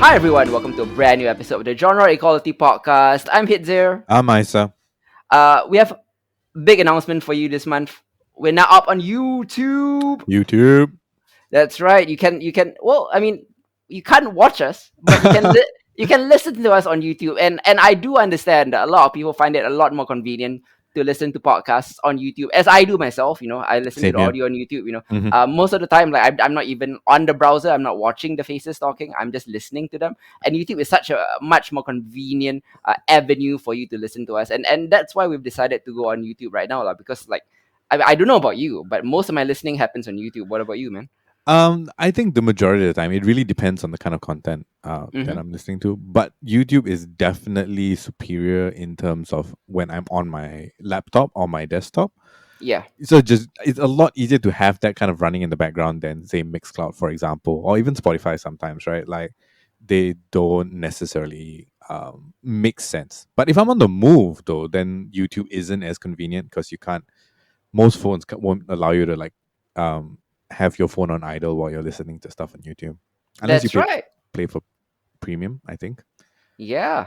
Hi everyone, welcome to a brand new episode of the Genre Equality Podcast. I'm Hidzir. I'm Isa. We have big announcement for you this month. We're now up on YouTube. YouTube. That's right. You can. Well, I mean, you can't watch us, but you can listen to us on YouTube. And I do understand that a lot of people find it a lot more convenient to listen to podcasts on YouTube, as I do myself. I listen to Same the here. audio on YouTube. Hmm. Most of the time, like I'm not even on the browser. I'm not watching the faces talking. I'm just listening to them. And YouTube is such a much more convenient avenue for you to listen to us. And that's why we've decided to go on YouTube right now, lah. Because like I don't know about you, but most of my listening happens on YouTube. What about you, man? I think the majority of the time it really depends on the kind of content that Mm-hmm. I'm listening to. But YouTube is definitely superior in terms of when I'm on my laptop or my desktop. Yeah. So just it's a lot easier to have that kind of running in the background than say Mixcloud, for example, or even Spotify sometimes, right? Like they don't necessarily make sense. But if I'm on the move though, then YouTube isn't as convenient because you can't most phones won't allow you to like um have your phone on idle while you're listening to stuff on YouTube, unless you That's pay right. play for premium. I think. Yeah.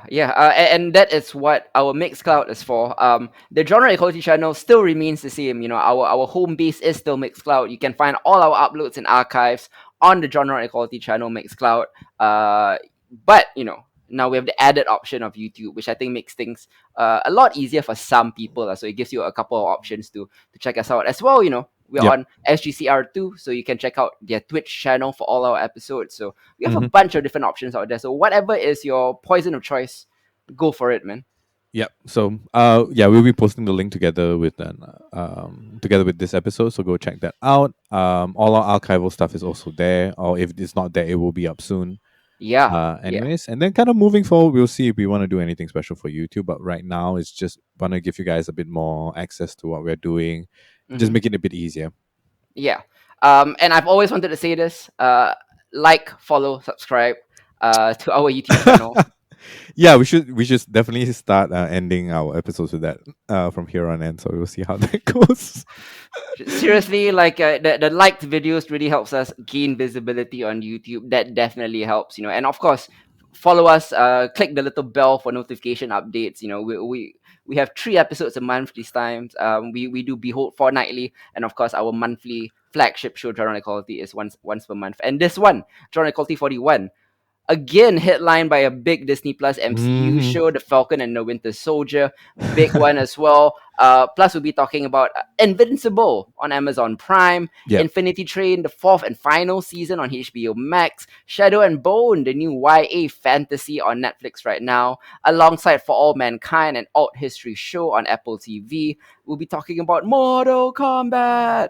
And that is what our Mixcloud is for. The Genre Equality channel still remains the same. Our home base is still Mixcloud. You can find all our uploads and archives on the Genre Equality channel Mixcloud. But now we have the added option of YouTube, which I think makes things a lot easier for some people. So it gives you a couple of options to check us out as well. We're Yep. on SGCR2, so you can check out their Twitch channel for all our episodes. So we have a Hmm. bunch of different options out there. So whatever is your poison of choice, go for it, man. Yep. So yeah, we'll be posting the link together with this episode. So go check that out. All our archival stuff is also there, or if it's not there, it will be up soon. Yeah, yeah, Anyways, and then kind of moving forward, we'll see if we want to do anything special for YouTube. But right now, it's just want to give you guys a bit more access to what we're doing, just hmm make it a bit easier. yeah. And I've always wanted to say this: like, follow, subscribe, to our YouTube channel. Yeah, we should definitely start ending our episodes with that from here on in. So we'll see how that goes. Seriously, like the liked videos really helps us gain visibility on YouTube. That definitely helps, and of course, follow us. Click the little bell for notification updates. We have 3 episodes a month these times. We do Behold fortnightly, and of course, our monthly flagship show, Drone Equality, is once per month. And this one, Drone Equality 41, again headlined by a big Disney Plus MCU Hmm. show, The Falcon and the Winter Soldier, big one as well. Plus, we'll be talking about Invincible on Amazon Prime, Yeah. Infinity Train, the fourth and final season on HBO Max, Shadow and Bone, the new YA fantasy on Netflix right now, alongside For All Mankind, an alt history show on Apple TV. We'll be talking about Mortal Kombat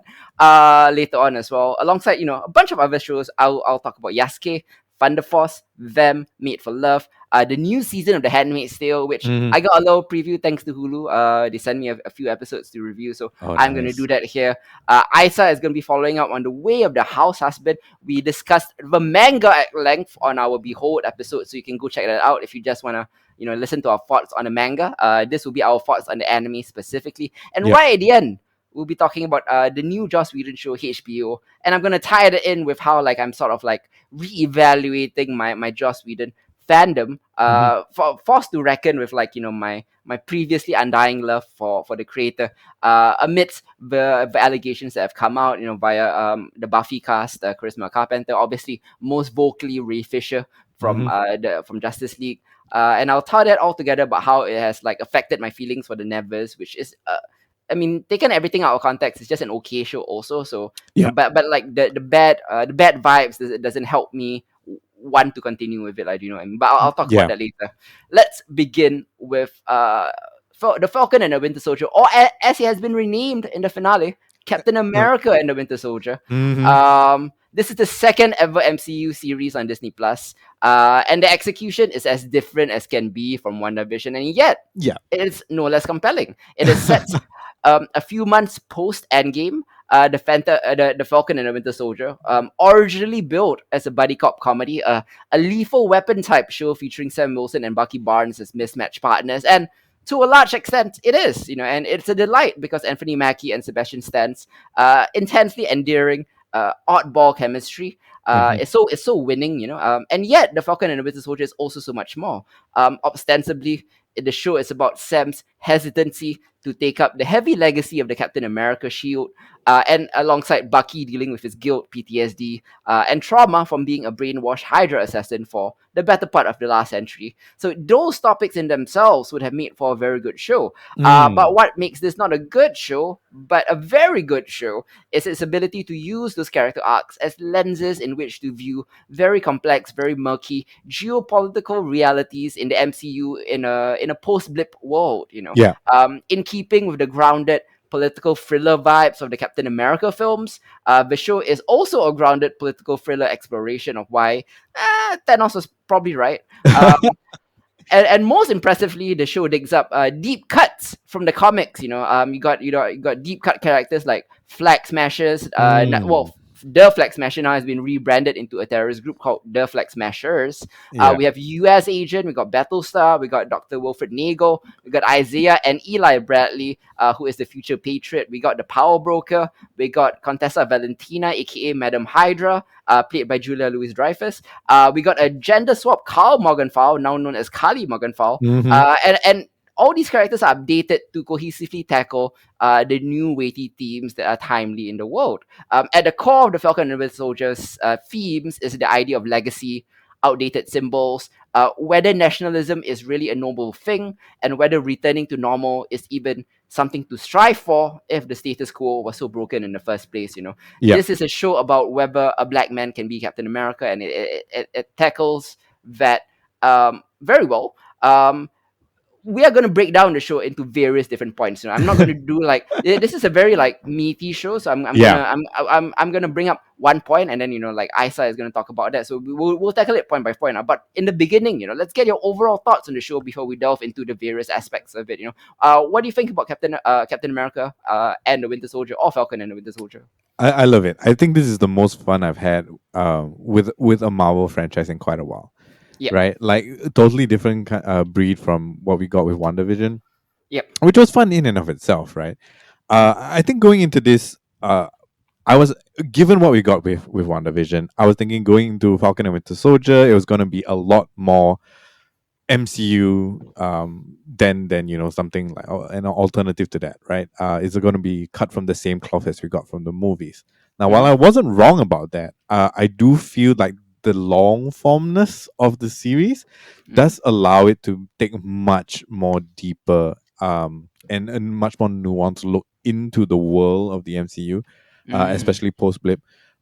later on as well, alongside a bunch of other shows. I'll talk about Yasuke, Thunder Force, Them, Made for Love, the new season of The Handmaid's Tale, which Hmm. I got a little preview thanks to Hulu. They sent me a few episodes to review, so Oh, I'm going to do nice. that here. Isa is going to be following up on The Way of the Househusband. We discussed the manga at length on our Behold episode, so you can go check that out if you just want to listen to our thoughts on the manga. This will be our thoughts on the anime specifically. And Yep. right at the end, we'll be talking about the new Joss Whedon show, HBO. And I'm going to tie it in with how like I'm sort of like reevaluating my Joss Whedon fandom, Hmm. forced to reckon with like my previously undying love for the creator, amidst the allegations that have come out via the Buffy cast, Charisma Carpenter, obviously most vocally Ray Fisher from Hmm. from Justice League, and I'll tie that all together about how it has like affected my feelings for the Nevers, which is I mean, taking everything out of context, it's just an okay show also. So Yeah. but like the bad vibes doesn't help me want to continue with it. Like, you know what I mean? But I'll talk about Yeah. that later. Let's begin with the Falcon and the Winter Soldier, or as he has been renamed in the finale, Captain America and the Winter Soldier. Hmm. This is the second ever MCU series on Disney Plus, and the execution is as different as can be from WandaVision, and yet Yeah. it is no less compelling. It is set a few months post Endgame. The Falcon and the Winter Soldier, originally built as a buddy cop comedy, a lethal weapon type show featuring Sam Wilson and Bucky Barnes as mismatched partners, and to a large extent, it is, and it's a delight because Anthony Mackie and Sebastian Stan's intensely endearing, oddball chemistry. Hmm. It's so winning, and yet the Falcon and the Winter Soldier is also so much more. Ostensibly, the show is about Sam's hesitancy to take up the heavy legacy of the Captain America shield, and alongside Bucky dealing with his guilt, PTSD, and trauma from being a brainwashed Hydra assassin for the better part of the last century. So those topics in themselves would have made for a very good show. But Mm. what makes this not a good show, but a very good show, is its ability to use those character arcs as lenses in which to view very complex, very murky geopolitical realities in the MCU in a post blip world. Yeah. In keeping with the grounded political thriller vibes of the Captain America films, the show is also a grounded political thriller exploration of why Thanos was probably right. Um, and most impressively, the show digs up deep cuts from the comics. You got deep cut characters like Flag Smashers. Mm. The Flag Smasher now has been rebranded into a terrorist group called the Flag Smashers. Yeah. We have U.S. Agent, we got Battlestar, we got Dr. Wilfred Nagel, we got Isaiah and Eli Bradley, who is the future Patriot. We got the Power Broker, we got Contessa Valentina, aka Madam Hydra, played by Julia Louis-Dreyfus. We got a gender swap Carl Morgenthau, now known as Kali Morgenthau, Hmm. and all these characters are updated to cohesively tackle the new weighty themes that are timely in the world. At the core of the Falcon and the Winter Soldier's themes is the idea of legacy, outdated symbols, whether nationalism is really a noble thing, and whether returning to normal is even something to strive for if the status quo was so broken in the first place. Yeah. This is a show about whether a black man can be Captain America, and it tackles that very well. We are going to break down the show into various different points. I'm not going to do like this is a very like meaty show, so Yeah. I'm gonna bring up one point, and then like Isa is going to talk about that. So we'll tackle it point by point. But in the beginning, let's get your overall thoughts on the show before we delve into the various aspects of it. What do you think about Captain America and the Winter Soldier, or Falcon and the Winter Soldier? I love it. I think this is the most fun I've had with a Marvel franchise in quite a while. Yep, Right? Like a totally different breed from what we got with WandaVision, yep, which was fun in and of itself, right? I think going into this, I was given what we got with WandaVision, I was thinking going into Falcon and Winter Soldier, it was going to be a lot more MCU than something like an alternative to that, right? Is it going to be cut from the same cloth as we got from the movies? Now, while mm-hmm, I wasn't wrong about that, I do feel like the long formness of the series mm-hmm, does allow it to take much more deeper and much more nuanced look into the world of the MCU, mm-hmm, especially post blip.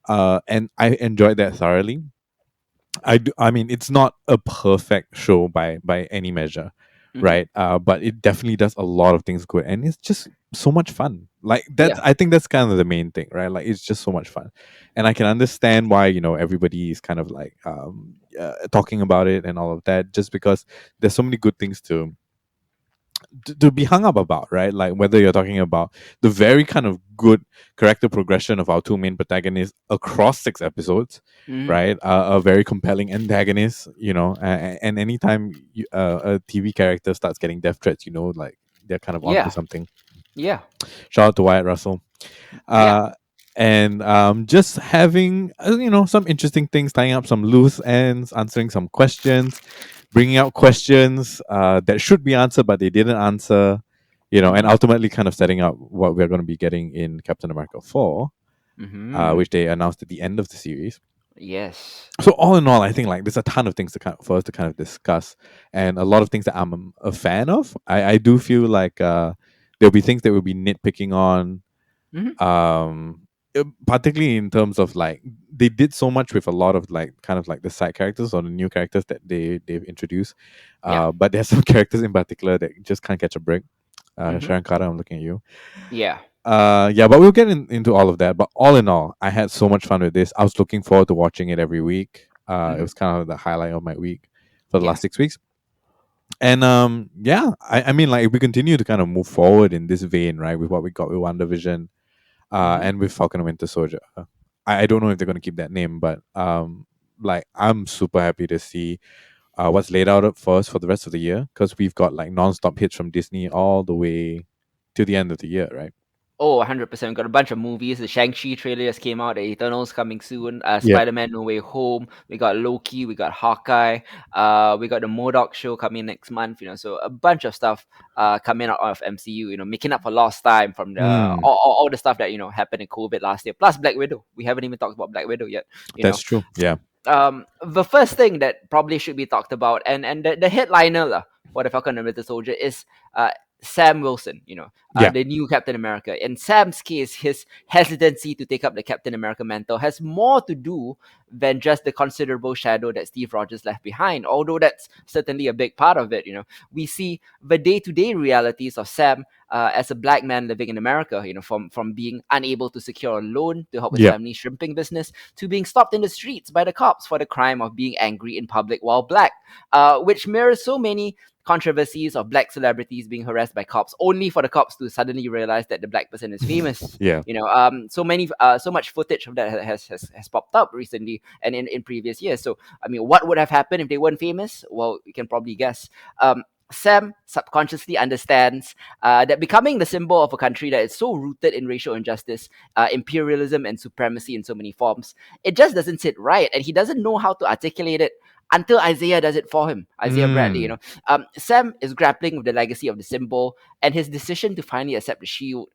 And I enjoyed that thoroughly. I mean, it's not a perfect show by any measure, mm-hmm. right? But it definitely does a lot of things good, and it's just so much fun. Like Yeah, that's I think that's kind of the main thing, right? Like it's just so much fun, and I can understand why everybody is kind of like talking about it and all of that, just because there's so many good things to be hung up about, right? Like whether you're talking about the very kind of good character progression of our two main protagonists across 6 episodes, mm-hmm. right? A very compelling antagonist, and anytime a TV character starts getting death threats, like they're kind of onto Yeah, something. yeah, Shout out to Wyatt Russell. yeah, Uh, and just having some interesting things, tying up some loose ends, answering some questions, bringing out questions that should be answered but they didn't answer, and mm-hmm, ultimately kind of setting up what we're going to be getting in Captain America 4, mm-hmm. which they announced at the end of the series. Yes. So all in all, I think like there's a ton of things for us to kind of discuss, and a lot of things that I'm a fan of. I do feel like there'll be things that we'll be nitpicking on, Mhm. particularly in terms of like they did so much with a lot of like kind of like the side characters or the new characters that they've introduced, Yeah. but there's some characters in particular that just can't catch a break. Mhm. Sharon Carter, I'm looking at you. Yeah. Yeah, but we'll get into all of that. But all in all, I had so much fun with this. I was looking forward to watching it every week. It Mhm. was kind of the highlight of my week for the Yeah. last 6 weeks. And yeah, I mean, like if we continue to kind of move forward in this vein, right, with what we got with WandaVision, Mhm. and with Falcon and Winter Soldier. I don't know if they're going to keep that name, but like I'm super happy to see what's laid out for us for the rest of the year, because we've got like non-stop hits from Disney all the way to the end of the year, right? Oh, 100%. Got a bunch of movies. The Shang-Chi trailer just came out. The Eternals coming soon. Yep. Spider-Man No Way Home. We got Loki. We got Hawkeye. We got the MODOK show coming next month. So a bunch of stuff coming out of MCU. Making up for lost time from the Mm, all the stuff that happened in COVID last year. Plus Black Widow. We haven't even talked about Black Widow yet. You that's know, true. Yeah. the first thing that probably should be talked about, and the headliner lah, for the Falcon and Winter Soldier is Sam Wilson, Yeah. the new Captain America. In Sam's case, his hesitancy to take up the Captain America mantle has more to do than just the considerable shadow that Steve Rogers left behind, although that's certainly a big part of it. We see the day-to-day realities of Sam as a black man living in America, from being unable to secure a loan to help his Yeah. family's shrimping business to being stopped in the streets by the cops for the crime of being angry in public while black, which mirrors so many controversies of black celebrities being harassed by cops, only for the cops to suddenly realize that the black person is famous. Yeah. So much footage of that has popped up recently and in previous years. So I mean, what would have happened if they weren't famous? Well, you can probably guess. Sam subconsciously understands that becoming the symbol of a country that is so rooted in racial injustice, imperialism, and supremacy in so many forms, it just doesn't sit right, and he doesn't know how to articulate it until Isaiah does it for him. Isaiah Bradley, Mm, Sam is grappling with the legacy of the symbol, and his decision to finally accept the shield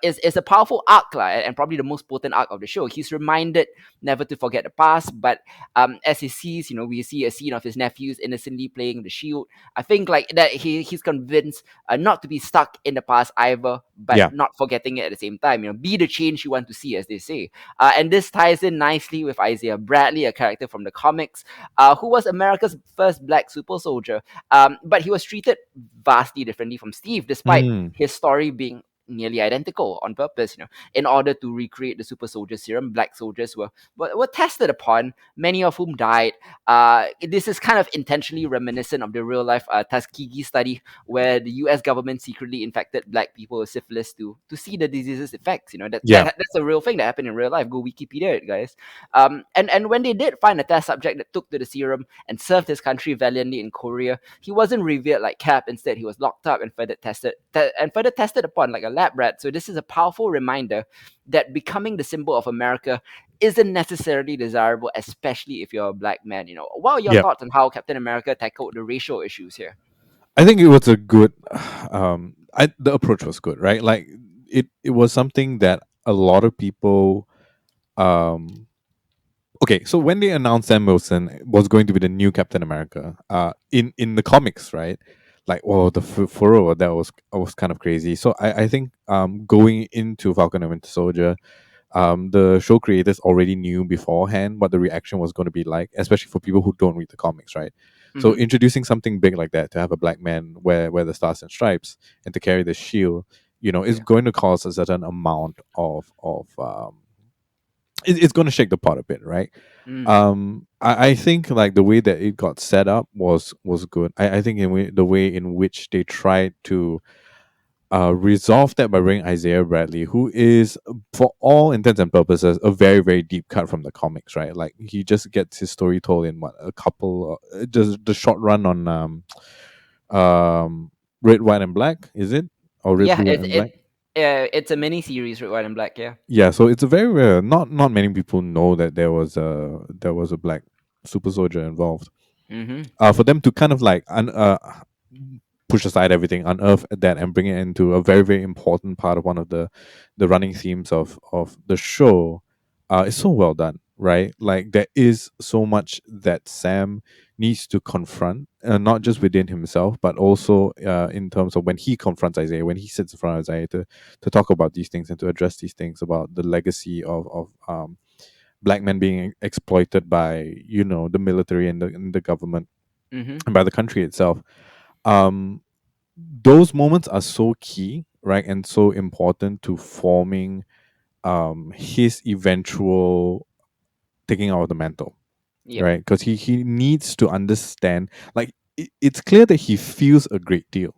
is a powerful arc, and probably the most potent arc of the show. He's reminded never to forget the past, but as he sees, we see a scene of his nephews innocently playing the shield. I think like that he's convinced not to be stuck in the past either, but yeah. not forgetting it at the same time. Be the change you want to see, as they say. And this ties in nicely with Isaiah Bradley, a character from the comics, who was America's first black super soldier. But he was treated vastly differently from Steve, despite Mm, his story being nearly identical on purpose. In order to recreate the super soldier serum, black soldiers were tested upon, many of whom died. This is kind of intentionally reminiscent of the real life Tuskegee study, where the U.S. government secretly infected black people with syphilis to see the disease's effects. yeah. That's a real thing that happened in real life. Go Wikipedia it, guys. And when they did find a test subject that took to the serum and served his country valiantly in Korea, he wasn't revered like Cap. Instead, he was locked up and further tested upon like a lab rat. So this is a powerful reminder that becoming the symbol of America isn't necessarily desirable, especially if you're a black man. What are your Yeah. thoughts on how Captain America tackled the racial issues here? I think it was a good the approach was good, right? Like it was something that a lot of people um okay, so when they announced Sam Wilson was going to be the new Captain America, in the comics, right? Like, oh, the furrow that was kind of crazy. So I think going into Falcon and Winter Soldier, the show creators already knew beforehand what the reaction was going to be like, especially for people who don't read the comics, right? So Mm-hmm. introducing something big like that to have a black man wear the stars and stripes and to carry the shield, is Yeah. going to cause a certain amount of it's going to shake the pot a bit, right? Mm. I think like the way that it got set up was good. I think the way in which they tried to resolve that by bringing Isaiah Bradley, who is, for all intents and purposes, a very, very deep cut from the comics, right? Like he just gets his story told in what a couple, just the short run on Red, White, and Black, is it? Or Red, Yeah, Blue, and Black? it's a mini series, Red, White, and Black. Yeah. Yeah, so it's a very rare. Not many people know that there was a black super soldier involved. Mm-hmm. For them to kind of like push aside everything, unearth that, and bring it into a very, very important part of one of the running themes of the show, is so well done, right? Like there is so much that Sam needs to confront, not just within himself, but also in terms of when he confronts Isaiah, when he sits in front of Isaiah to talk about these things and to address these things about the legacy of black men being exploited by the military and the government Mm-hmm. and by the country itself. um those moments are so key, right, and so important to forming his eventual taking out of the mantle, Yep. right? Because he needs to understand, like it's clear that he feels a great deal,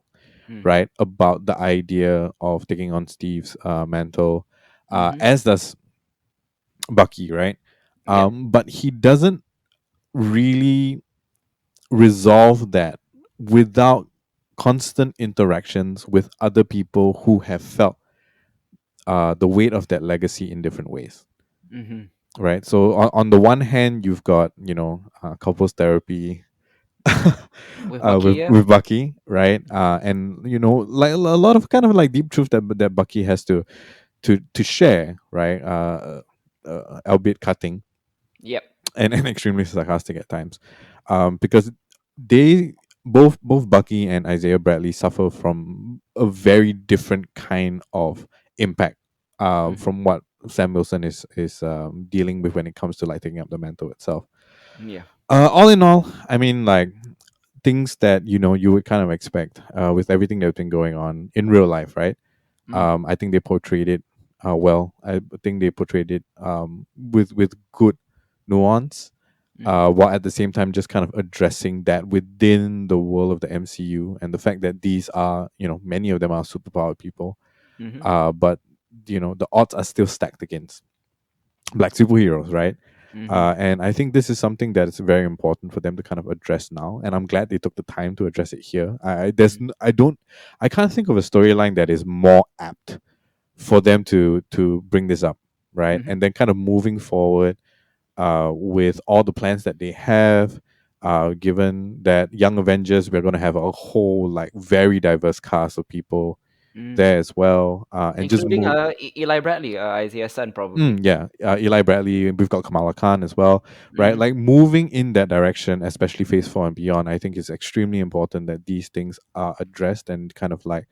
Mm. right, about the idea of taking on Steve's mantle, Mm-hmm. as does Bucky, right? Yep. But he doesn't really resolve that without constant interactions with other people who have felt the weight of that legacy in different ways, Mm-hmm. right? So on the one hand, you've got, couples therapy With Bucky, yeah. with Bucky, right? And like a lot of kind of like deep truth that Bucky has to share, right? Albeit cutting Yep. and extremely sarcastic at times, because they both Bucky and Isaiah Bradley suffer from a very different kind of impact, Mm-hmm. from what Sam Wilson is dealing with when it comes to like taking up the mantle itself. Yeah. All in all, I mean, like, things that you would kind of expect with everything that's been going on in real life, right? Mm. I think they portrayed it well. I think they portrayed it with good nuance, Mm-hmm. while at the same time just kind of addressing that within the world of the MCU and the fact that these are, many of them are superpowered people, Mm-hmm. but the odds are still stacked against black superheroes, right? Mm-hmm. And I think this is something that is very important for them to kind of address now, and I'm glad they took the time to address it here. I can't think of a storyline that is more apt for them to bring this up, right? Mm-hmm. And then kind of moving forward with all the plans that they have. Given that Young Avengers, we're going to have a whole like very diverse cast of people Mm. there as well, and just Including move. Eli Bradley, Isaiah's son, probably. Yeah, Eli Bradley. We've got Kamala Khan as well, right? Mm-hmm. Like moving in that direction, especially Phase Four and beyond. I think it's extremely important that these things are addressed and kind of like,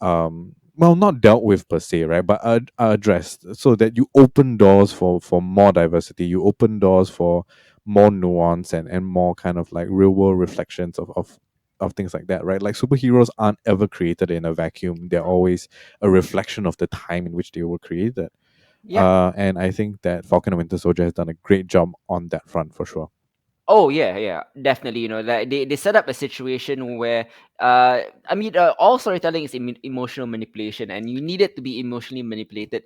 well, not dealt with per se, right, but are addressed so that you open doors for more diversity. You open doors for more nuance and more kind of like real world reflections of things like that, right? Like superheroes aren't ever created in a vacuum. They're always a reflection of the time in which they were created. Yep. And I think that Falcon and Winter Soldier has done a great job on that front for sure. Oh yeah, yeah, definitely. Like they set up a situation where, I mean, all storytelling is emotional manipulation, and you need it to be emotionally manipulated.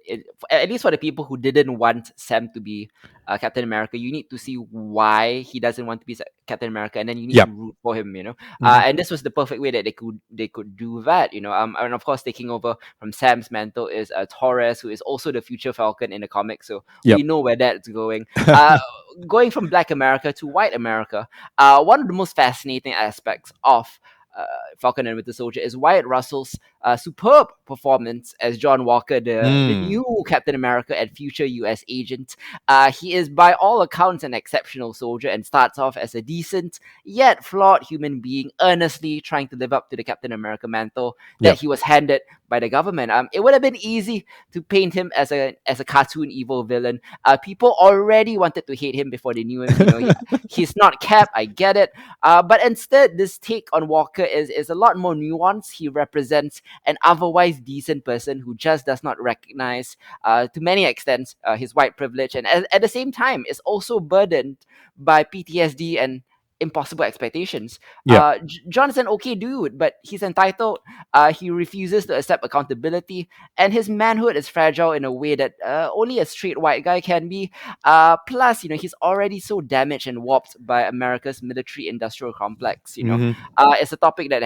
At least for the people who didn't want Sam to be Captain America, you need to see why he doesn't want to be Captain America, and then you need to Yep. root for him. Hmm. And this was the perfect way that they could do that. And of course, taking over from Sam's mantle is Torres, who is also the future Falcon in the comics. So we Yep. know where that's going. Going from Black America to White America, one of the most fascinating aspects of uh, Falcon and Winter Soldier is Wyatt Russell's superb performance as John Walker, the Mm. new Captain America and future US agent. He is, by all accounts, an exceptional soldier and starts off as a decent yet flawed human being, earnestly trying to live up to the Captain America mantle that Yep. he was handed by the government. It would have been easy to paint him as a cartoon evil villain. People already wanted to hate him before they knew him. He's not Cap. I get it. But instead, this take on Walker is a lot more nuanced. He represents an otherwise decent person who just does not recognize, to many extents, his white privilege, and at the same time is also burdened by PTSD and impossible expectations. Yep. John is an okay dude, but he's entitled. He refuses to accept accountability, and his manhood is fragile in a way that only a straight white guy can be. Plus, he's already so damaged and warped by America's military-industrial complex. Hmm. It's a topic that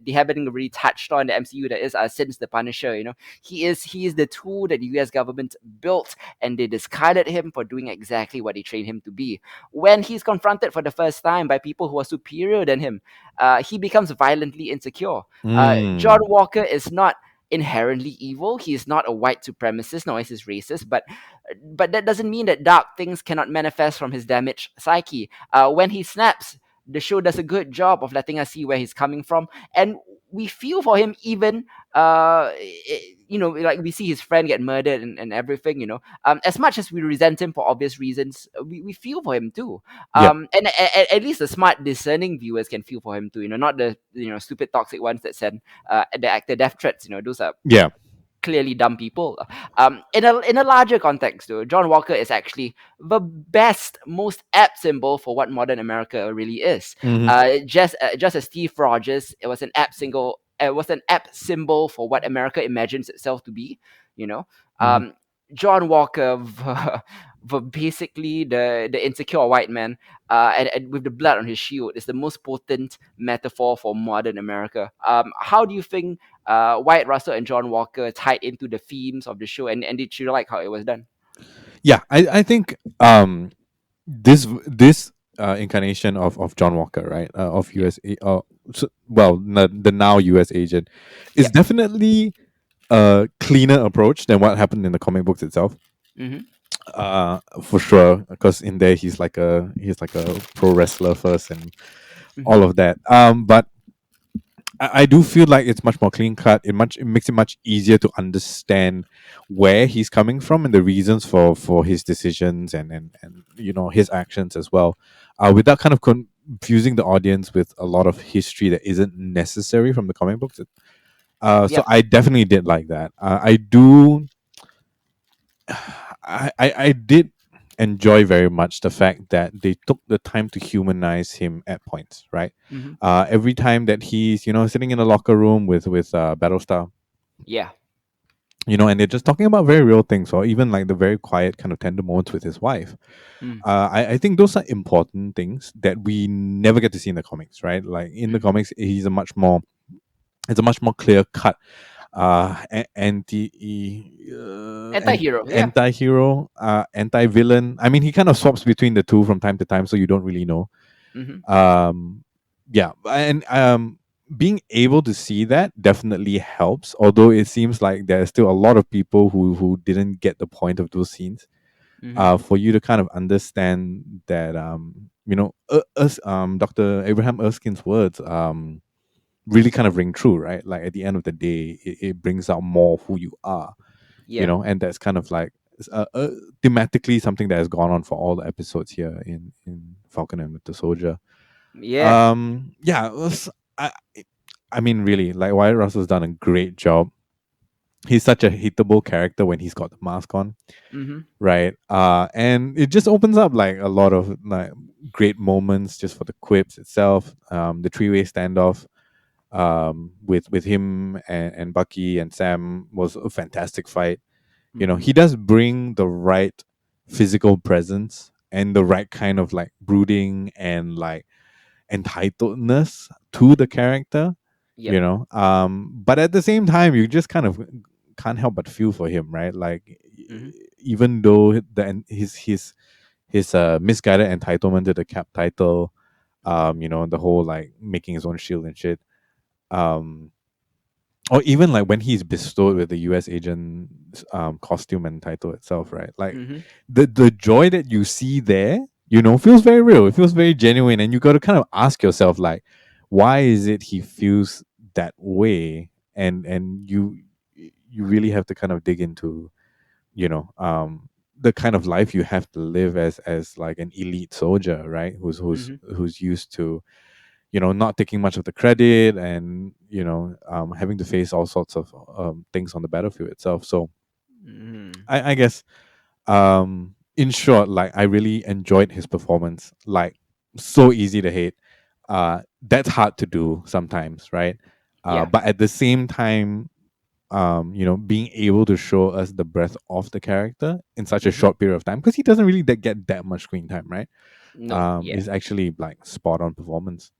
they haven't really touched on the MCU. That is, since the Punisher. He is the tool that the U.S. government built, and they discarded him for doing exactly what they trained him to be. When he's confronted for the first time by people who are superior than him, he becomes violently insecure. John Mm. Walker is not inherently evil. He is not a white supremacist, nor is he racist, but that doesn't mean that dark things cannot manifest from his damaged psyche. When he snaps, the show does a good job of letting us see where he's coming from, and we feel for him even like we see his friend get murdered and everything. As much as we resent him for obvious reasons, we feel for him too. Yep. And at least the smart discerning viewers can feel for him too. Not the stupid toxic ones that send the actor death threats. Those are Yeah. clearly dumb people. In a larger context, though, John Walker is actually the best, most apt symbol for what modern America really is. Hmm. Just as Steve Rogers, it was an apt single. It was an apt symbol for what America imagines itself to be. You know, Hmm. um, John Walker, basically the insecure white man, and with the blood on his shield, is the most potent metaphor for modern America. How do you think Wyatt Russell and John Walker tied into the themes of the show, and did you like how it was done? Yeah, I think this incarnation of John Walker, right, of Yeah. US, well, the now US agent, is Yep. definitely a cleaner approach than what happened in the comic books itself. Mm-hmm. For sure, because in there he's like a pro wrestler first and Mm-hmm. all of that. But I do feel like it's much more clean cut. It makes it much easier to understand where he's coming from and the reasons for his decisions and his actions as well, without kind of confusing the audience with a lot of history that isn't necessary from the comic books. So Yep. I definitely did like that. I do. I did enjoy very much the fact that they took the time to humanize him at points, right? Mm-hmm. Every time that he's sitting in a locker room with Battlestar, Yeah. and they're just talking about very real things, or even like the very quiet kind of tender moments with his wife. Mm. I think those are important things that we never get to see in the comics, right? Like in the Mm-hmm. comics, it's a much more clear cut Anti-hero. Yeah. anti-hero, anti-villain. I mean, he kind of swaps between the two from time to time, so you don't really know. Mm-hmm. um yeah, and being able to see that definitely helps, although it seems like there's still a lot of people who didn't get the point of those scenes, Mm-hmm. for you to kind of understand that, Dr. Abraham Erskine's words really kind of ring true, right? Like at the end of the day, it brings out more of who you are, Yeah. and that's kind of like thematically something that has gone on for all the episodes here in Falcon and Winter Soldier. Yeah. Yeah, I I mean, really, like Wyatt Russell's done a great job. He's such a hittable character when he's got the mask on, Mm-hmm. right? And it just opens up like a lot of like great moments just for the quips itself. The three-way standoff with him and Bucky and Sam was a fantastic fight. Mm-hmm. He does bring the right physical presence and the right kind of like brooding and like entitledness to the character, Yep. but at the same time you just kind of can't help but feel for him, right? Like Mm-hmm. even though his misguided entitlement to the cap title, the whole like making his own shield and shit, um or even like when he's bestowed with the US agent costume and title itself, right? Like Mm-hmm. the joy that you see there, feels very real. It feels very genuine, and you got to kind of ask yourself, like, why is it he feels that way? And you really have to kind of dig into, you know, um, the kind of life you have to live as like an elite soldier, right? Who's who's Mm-hmm. who's used to, not taking much of the credit, and having to face all sorts of things on the battlefield itself. So Mm-hmm. I guess, in short, like I really enjoyed his performance. Like, so easy to hate. That's hard to do sometimes, right? Yeah. But at the same time, being able to show us the breadth of the character in such a Mm-hmm. short period of time, because he doesn't really get that much screen time, right? No. Yeah. Is actually like spot on performance.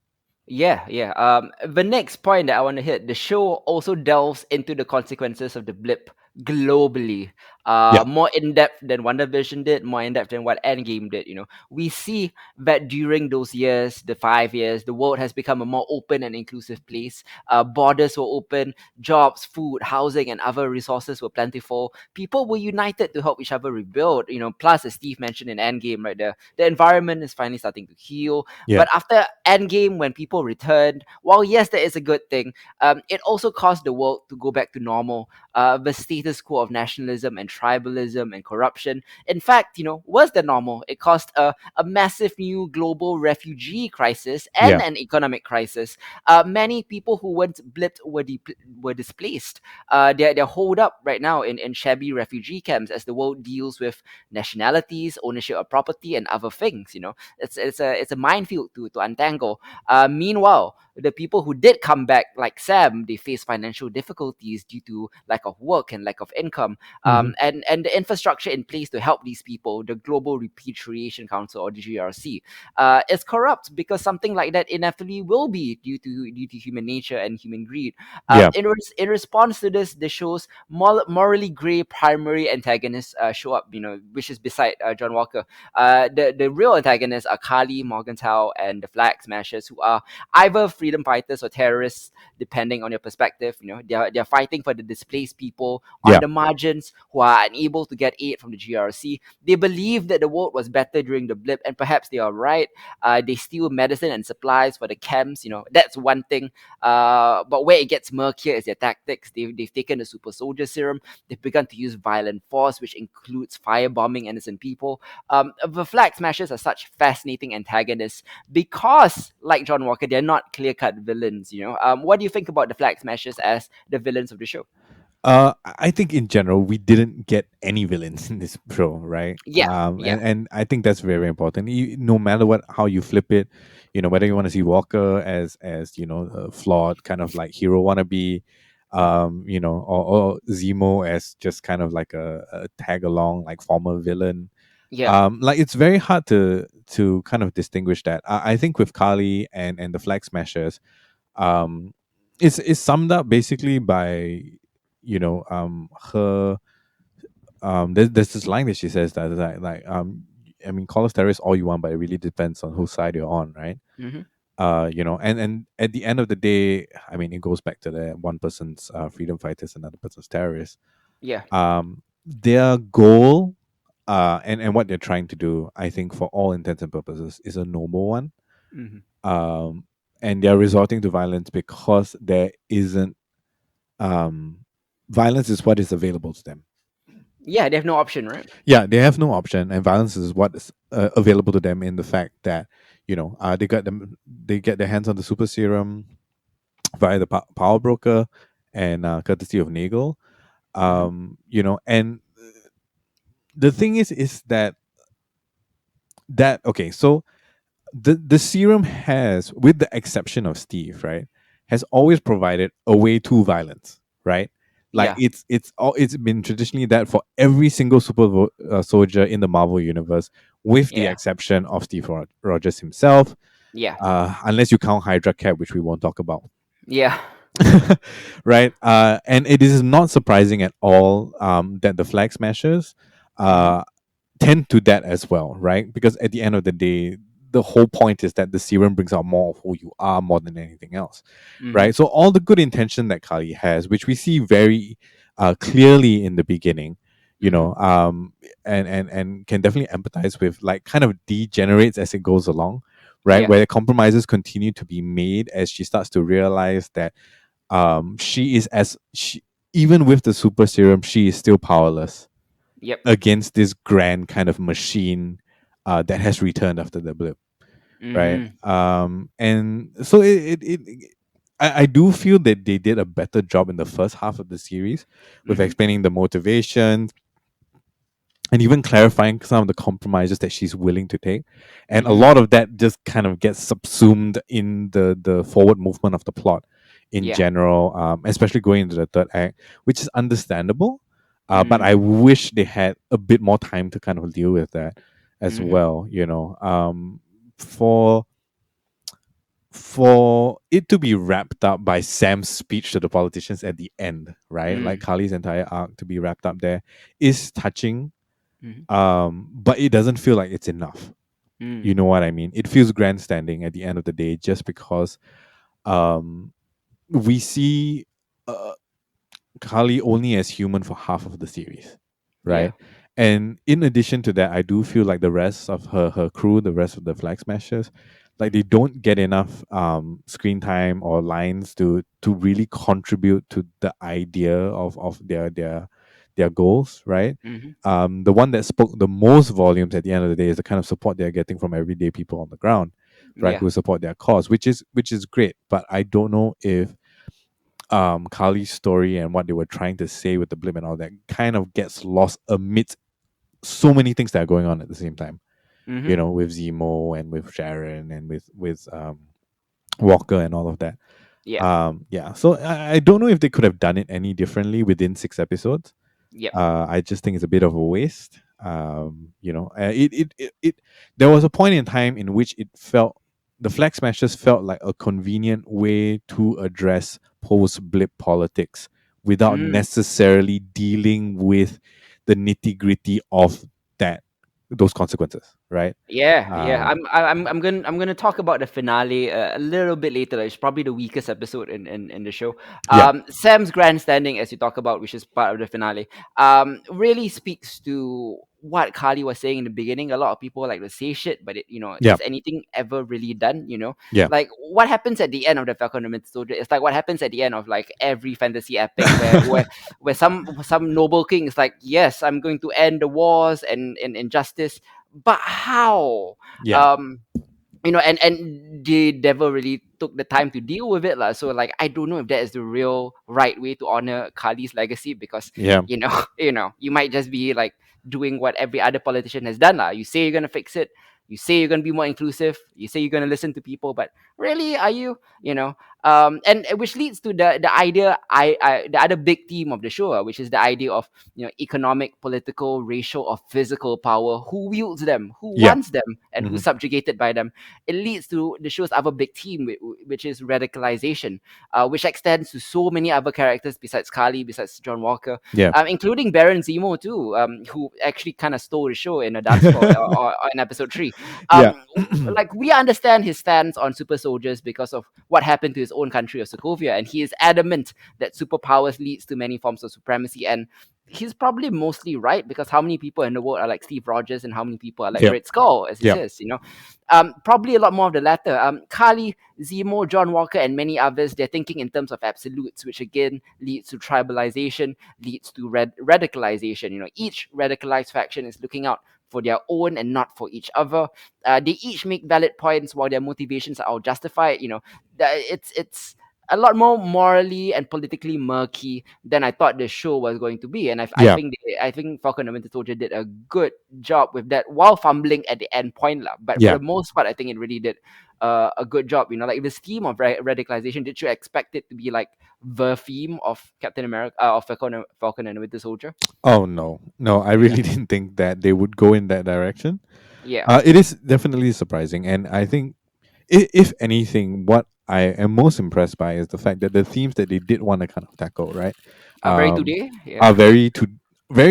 Yeah, yeah. The next point that I want to hit, the show also delves into the consequences of the blip globally. Yeah, More in depth than WandaVision did, more in depth than what Endgame did. We see that during those years, the 5 years, the world has become a more open and inclusive place. Borders were open, jobs, food, housing, and other resources were plentiful. People were united to help each other rebuild. Plus, as Steve mentioned in Endgame, right, the environment is finally starting to heal. yeah, But after Endgame, when people returned, while yes, that is a good thing, it also caused the world to go back to normal. The status quo of nationalism and tribalism and corruption. In fact, was the normal. It caused a massive new global refugee crisis and yeah, an economic crisis. Many people who weren't blipped were displaced. They're holed up right now in shabby refugee camps as the world deals with nationalities, ownership of property, and other things. It's a minefield to untangle. Meanwhile, the people who did come back, like Sam, they face financial difficulties due to lack of work and lack of income. Hmm. And the infrastructure in place to help these people, the Global Repatriation Council, or the GRC, is corrupt, because something like that inevitably will be due to human nature and human greed. Yeah. In response to this, the show's morally grey primary antagonists show up, which is beside John Walker. The real antagonists are Kali, Morgenthau, and the Flag Smashers, who are either freedom fighters or terrorists, depending on your perspective. They're fighting for the displaced people on Yeah. the margins who are unable to get aid from the GRC. They believe that the world was better during the blip, and perhaps they are right. They steal medicine and supplies for the camps. That's one thing. But where it gets murkier is their tactics. They've taken the super soldier serum. They've begun to use violent force, which includes firebombing innocent people. The Flag Smashers are such fascinating antagonists because, like John Walker, they're not clear cut villains. What do you think about the Flag Smashers as the villains of the show? I think in general we didn't get any villains in this show, right? Yeah, yeah, And I think that's very important. No matter what, how you flip it, whether you want to see Walker as a flawed kind of like hero wannabe, or Zemo as just kind of like a tag along like former villain. yeah. Like it's very hard to kind of distinguish that. I think with Kali and the Flag Smashers, um it's summed up basically by her there's this line that she says that I mean, call us terrorists all you want, but it really depends on whose side you're on, right? Hmm. And at the end of the day, I mean, it goes back to the one person's freedom fighters, another person's terrorists. Yeah. Their goal and what they're trying to do, I think, for all intents and purposes, is a noble one. Hmm. um, and they're resorting to violence because there isn't um, violence is what is available to them. Yeah, they have no option, right? Yeah, they have no option, and violence is what is available to them in the fact that they get their hands on the super serum via the power broker and courtesy of Nagel. Hmm. And the thing is that okay, so the serum has, with the exception of Steve, right, has always provided a way to violence, right? Like Yeah, it's been traditionally that for every single soldier in the Marvel universe, with the yeah, exception of Steve Rogers himself, yeah, unless you count Hydra Cap, which we won't talk about. yeah. Right? And it is not surprising at all that the Flag Smashers Hmm. uh, tend to that as well, right? Because at the end of the day, the whole point is that the serum brings out more of who you are more than anything else, Hmm. right? So all the good intention that Kali has, which we see very clearly in the beginning, you Hmm. know, and can definitely empathize with, like, kind of degenerates as it goes along, right? Yeah. Where compromises continue to be made as she starts to realize that she is as she even with the super serum, she is still powerless Yep. against this grand kind of machine that has returned after the blip, right? Hmm. And so I do feel that they did a better job in the first half of the series with Hmm. explaining the motivations and even clarifying some of the compromises that she's willing to take. And a Hmm. lot of that just kind of gets subsumed in the forward movement of the plot in Yeah. general, especially going into the third act, which is understandable. But I Mm. wish they had a bit more time to kind of deal with that as Hmm. well. For it to be wrapped up by Sam's speech to the politicians at the end, right? Like Mm. Kali's entire arc to be wrapped up there is touching, Hmm. but it doesn't feel like it's enough. You Mm. know what I mean? It feels grandstanding at the end of the day, just because um, we see uh, Kali only as human for half of the series, Yeah. right? And in addition to that, I do feel like the rest of her crew, the rest of the Flag Smashers, like they don't get enough screen time or lines to really contribute to the idea of their goals, right? Hmm. The one that spoke the most volumes at the end of the day is the kind of support they're getting from everyday people on the ground, right? Yeah. Who support their cause, which is great. But I don't know if Kali's story and what they were trying to say with the blimp and all that kind of gets lost amidst so many things that are going on at the same time. Hmm. With Zemo and with Sharon and with Walker and all of that. Yeah. Yeah. So I don't know if they could have done it any differently within 6 episodes. Yep. I just think it's a bit of a waste. There was a point in time in which it felt the flag smashers felt like a convenient way to address post blip politics without Mm. necessarily dealing with the nitty gritty of that those consequences, right? Yeah, yeah. Um, I'm gonna talk about the finale a little bit later. It's probably the weakest episode in the show. yeah, Sam's grandstanding, as you talk about, which is part of the finale, really speaks to what Carly was saying in the beginning. A lot of people like to say shit, but yeah, is anything ever really done? yeah, Like what happens at the end of the Falcon and Winter Soldier? It's like what happens at the end of like every fantasy epic, where some noble king is like, yes, I'm going to end the wars and injustice, but how? yeah, um and they never really took the time to deal with it lah. So like I don't know if that is the real right way to honor Kali's legacy, because yeah, you might just be like doing what every other politician has done lah. You say you're gonna fix it, you say you're gonna be more inclusive, you say you're gonna listen to people, but really, are you? And which leads to the idea, the other big theme of the show, which is the idea of economic, political, racial, or physical power. Who wields them? Who yeah. wants them? And Hmm. who's subjugated by them? It leads to the show's other big theme, which is radicalization, which extends to so many other characters besides Kali, besides John Walker, Yeah. including Baron Zemo too, who actually kind of stole the show in a dance floor, or in episode 3. Yeah. Like we understand his stance on super soldiers because of what happened to his own country of Sokovia, and he is adamant that superpowers leads to many forms of supremacy. And he's probably mostly right, because how many people in the world are like Steve Rogers, and how many people are like Yep. Red Skull, as he Yep. says? Probably a lot more of the latter. Kali, Zemo, John Walker, and many others, they're thinking in terms of absolutes, which again leads to tribalization, leads to radicalization. Each radicalized faction is looking out for their own and not for each other. They each make valid points while their motivations are all justified. It's a lot more morally and politically murky than I thought the show was going to be. And Yeah. I think Falcon and Winter Soldier did a good job with that, while fumbling at the end point lah. But for Yeah. the most part, I think it really did a good job. Like this theme of radicalization. Did you expect it to be like the theme of Captain America, of Falcon and Winter Soldier? Oh no, no, I Yeah, really didn't think that they would go in that direction. yeah, It is definitely surprising, and I think, if anything, what I am most impressed by is the fact that the themes that they did want to kind of tackle, right, very um, today. Yeah, are very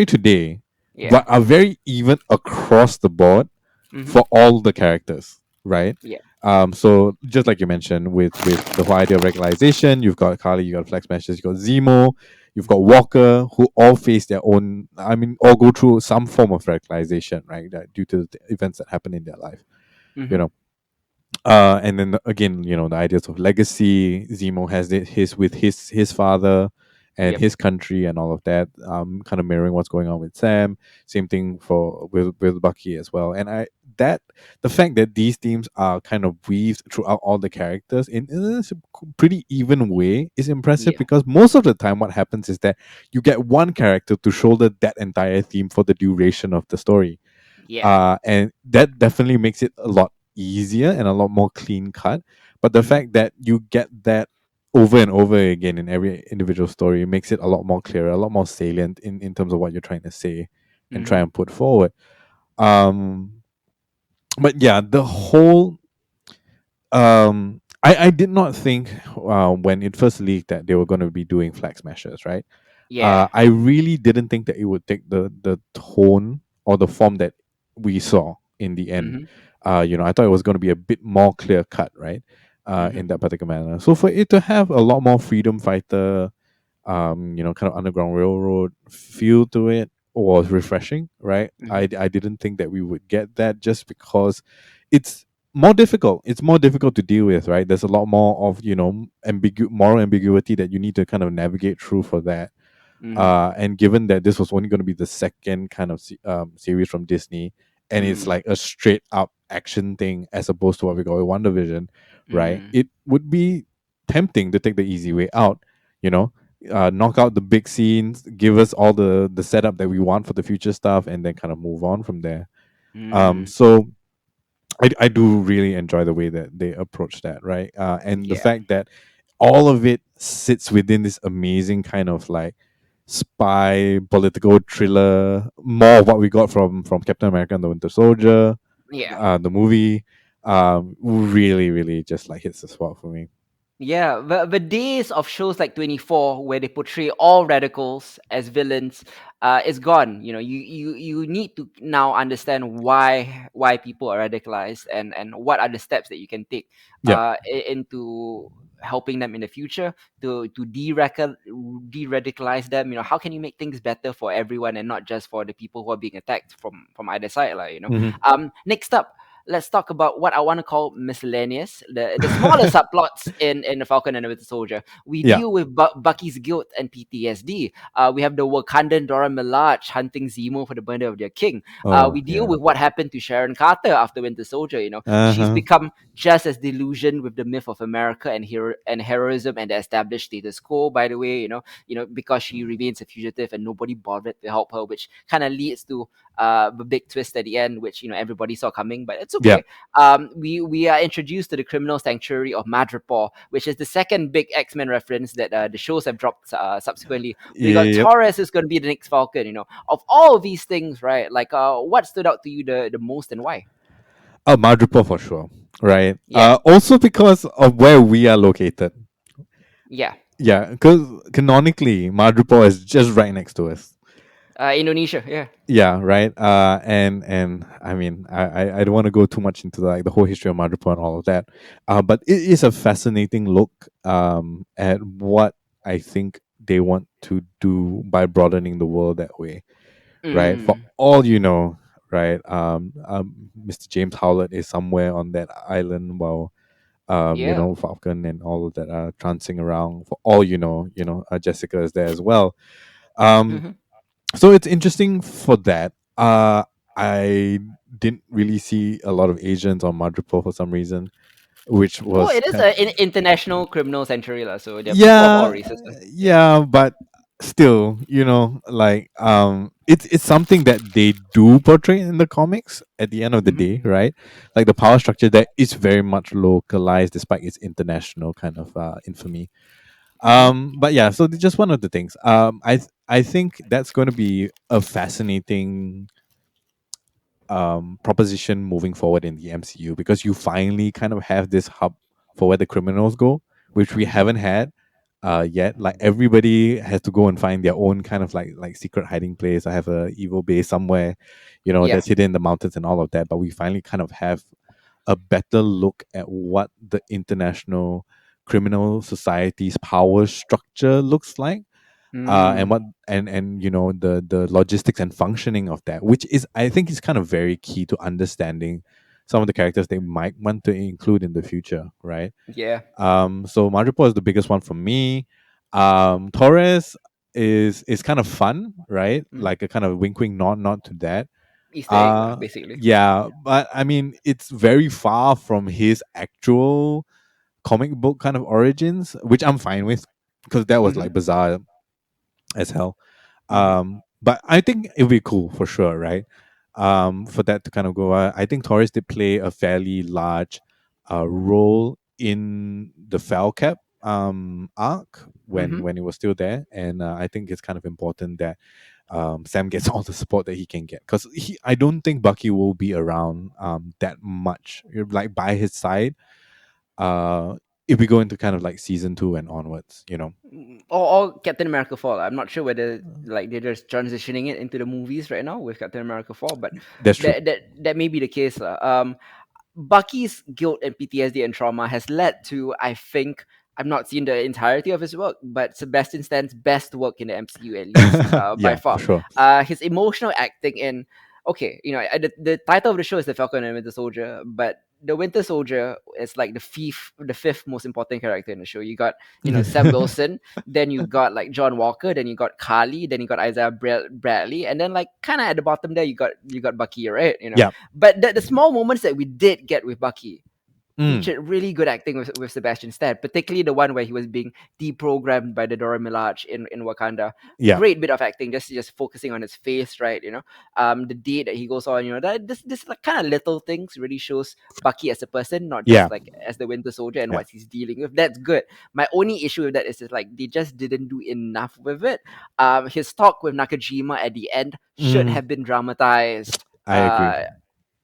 today, yeah, but are very even across the board mm-hmm. for all the characters, right? Yeah, So just like you mentioned, with the whole idea of regularization, you've got Carly, you got Flex Smashers, you got Zemo, you've got Walker, who all face their own. I mean, all go through some form of radicalization, right? Due to the events that happen in their life, you mm-hmm. know. And then again, the ideas of legacy. Zemo has his with his father and Yep, his country and all of that. Kind of mirroring what's going on with Sam. Same thing for with Bucky as well. And that the fact that these themes are kind of weaved throughout all the characters in a pretty even way is impressive, yeah, because most of the time what happens is that you get one character to shoulder that entire theme for the duration of the story, yeah, and that definitely makes it a lot easier and a lot more clean cut. But the mm-hmm. fact that you get that over and over again in every individual story makes it a lot more clearer, a lot more salient in terms of what you're trying to say and try Mm-hmm. and put forward. um but yeah, the whole I did not think, when it first leaked, that they were going to be doing flag smashers, right? Yeah, I really didn't think that it would take the tone or the form that we saw in the end. mm-hmm. I thought it was going to be a bit more clear cut, right? Mm-hmm. In that particular manner. So for it to have a lot more freedom fighter, kind of underground railroad feel to it was refreshing, right? Mm-hmm. I didn't think that we would get that, just because it's more difficult. It's more difficult to deal with, right? There's a lot more of moral ambiguity that you need to kind of navigate through for that. Mm-hmm. And given that this was only going to be the second kind of series from Disney, and it's Mm-hmm. like a straight up action thing as opposed to what we got with WandaVision, right? Mm-hmm. It would be tempting to take the easy way out, you know, knock out the big scenes, give us all the setup that we want for the future stuff, and then kind of move on from there. Mm-hmm. So I do really enjoy the way that they approach that, right? And the Yeah, fact that all of it sits within this amazing kind of like spy political thriller, more of what we got from Captain America and the Winter Soldier, yeah. the movie. Really, really just like hits the spot for me. Yeah, the days of shows like 24 where they portray all radicals as villains is gone. You know, you need to now understand why people are radicalized, and what are the steps that you can take Yep. into helping them in the future to de-radicalize them. You know, how can you make things better for everyone and not just for the people who are being attacked from either side, like, you know. Hmm. Next up, let's talk about what I want to call miscellaneous, the smaller subplots in the Falcon and the Winter Soldier. We Yeah. deal with Bucky's guilt and PTSD. We have the Wakandan Dora Milaje hunting Zemo for the murder of their king. Oh We deal yeah. with what happened to Sharon Carter after Winter Soldier. You know, Uh she's huh. become just as delusioned with the myth of America and heroism and the established status quo. By the way, because she remains a fugitive and nobody bothered to help her, which kind of leads to the big twist at the end, which everybody saw coming, but it's Yeah. okay. We are introduced to the criminal sanctuary of Madripoor, which is the second big X-Men reference that the shows have dropped subsequently. We got Yep. Torres, who's going to be the next Falcon. Of all of these things, right? Like, what stood out to you the most, and why? Madripoor for sure. Right. Yeah, Also because of where we are located. yeah. Yeah, because canonically, Madripoor is just right next to us. Indonesia, yeah. Yeah, right. And I mean, I don't want to go too much into like the whole history of Madripoor and all of that. But it is a fascinating look at what I think they want to do by broadening the world that way, right? For Mm, all you know, right? Mr. James Howlett is somewhere on that island while yeah. Falcon and all of that are trancing around. For all Jessica is there as well. Um, Hmm. so it's interesting for that. I didn't really see a lot of Asians on Madripoor for some reason, which Well, was it is an international criminal sanctuary, lah, so there are people of all yeah, races. Yeah. yeah, but still, like it's something that they do portray in the comics at the end of the Hmm. day, right? Like the power structure there is very much localized despite its international kind of infamy. Hmm. But yeah, so just one of the things. I think that's going to be a fascinating proposition moving forward in the MCU because you finally kind of have this hub for where the criminals go, which we haven't had yet. Like everybody has to go and find their own kind of like secret hiding place. I have a evil base somewhere, Yeah. that's hidden in the mountains and all of that. But we finally kind of have a better look at what the international criminal society's power structure looks like, and Mm. what and the logistics and functioning of that, which is I think is kind of very key to understanding some of the characters they might want to include in the future, right? Yeah. So Madripoor is the biggest one for me. Torres is kind of fun, right? Mm. Like a kind of wink wink nod to that. Easter egg, lah, basically. Yeah, but I mean it's very far from his actual comic book kind of origins, which I'm fine with because that was like Hmm. bizarre as hell. Hmm. But I think it would be cool for sure, right? For that to kind of go. I think Torres did play a fairly large role in the Falcap arc when Hmm. when he was still there, and I think it's kind of important that Sam gets all the support that he can get because I don't think Bucky will be around that much, like by his side. Uh, if we go into kind of like season 2 and onwards. Or Captain America 4. I'm not sure whether like they're just transitioning it into the movies right now with Captain America 4, but That's true. that may be the case, lah. Bucky's guilt and PTSD and trauma has led to, I think, I've not seen the entirety of his work, but Sebastian Stan's best work in the MCU, at least, by Yeah, for far. sure. His emotional acting in, okay, the title of the show is The Falcon and Winter Soldier, but the Winter Soldier is like the fifth most important character in the show. You got, Sam Wilson, then you got like John Walker, then you got Carly, then you got Isaiah Bradley, and then like kind of at the bottom there you got Bucky, right? Yeah. But the small moments that we did get with Bucky, Mm. featured really good acting with Sebastian Stan, particularly the one where he was being deprogrammed by the Dora Milaje in Wakanda. Yeah. Great bit of acting, just focusing on his face, right? The date that he goes on, that this like kind of little things really shows Bucky as a person, not Yeah. just like as the Winter Soldier and Yeah. what he's dealing with. That's good. My only issue with that is just like they just didn't do enough with it. His talk with Nakajima at the end should Mm. have been dramatized. I agree.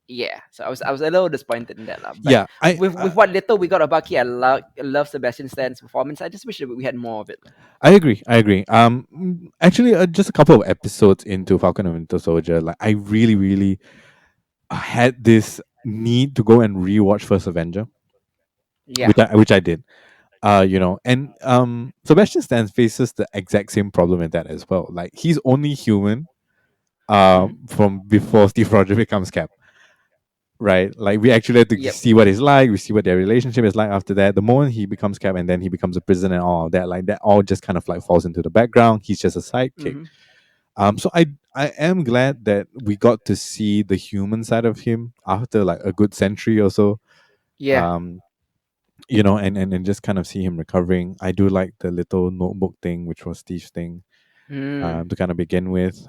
Yeah, so I was a little disappointed in that lah. But Yeah. I with what little we got of Bucky, I love Sebastian Stan's performance. I just wish that we had more of it lah. I agree. I agree. Actually, just a couple of episodes into Falcon and Winter Soldier, like I really, really had this need to go and rewatch First Avenger, Yeah. which I did. And Sebastian Stan faces the exact same problem in that as well. Like he's only human Mm-hmm. from before Steve Rogers becomes Cap, right? Like we actually have to Yep. see what he's like, we see what their relationship is like after that. The moment he becomes Cap and then he becomes a prisoner and all of that, like that all just kind of like falls into the background. He's just a sidekick. Mm-hmm. So I am glad that we got to see the human side of him after like a good century or so. Yeah. Um, and just kind of see him recovering. I do like the little notebook thing, which was Steve's thing, Mm. to kind of begin with.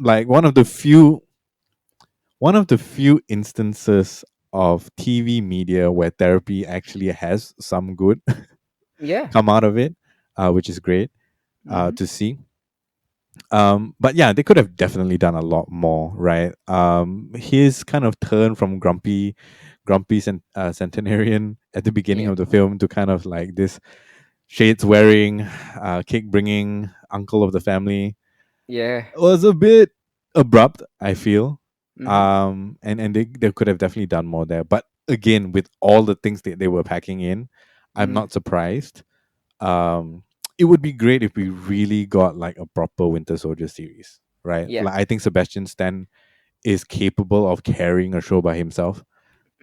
Like one of the few instances of TV media where therapy actually has some good Yeah. come out of it, which is great Mm-hmm. to see. But yeah, they could have definitely done a lot more, right? His kind of turn from centenarian at the beginning Yeah. of the film to kind of like this shades wearing, cake bringing uncle of the family Yeah. was a bit abrupt, I feel. Mm-hmm. And they could have definitely done more there. But again, with all the things that they were packing in, I'm Mm. not surprised. Um, it would be great if we really got like a proper Winter Soldier series, right? Yeah. Like I think Sebastian Stan is capable of carrying a show by himself,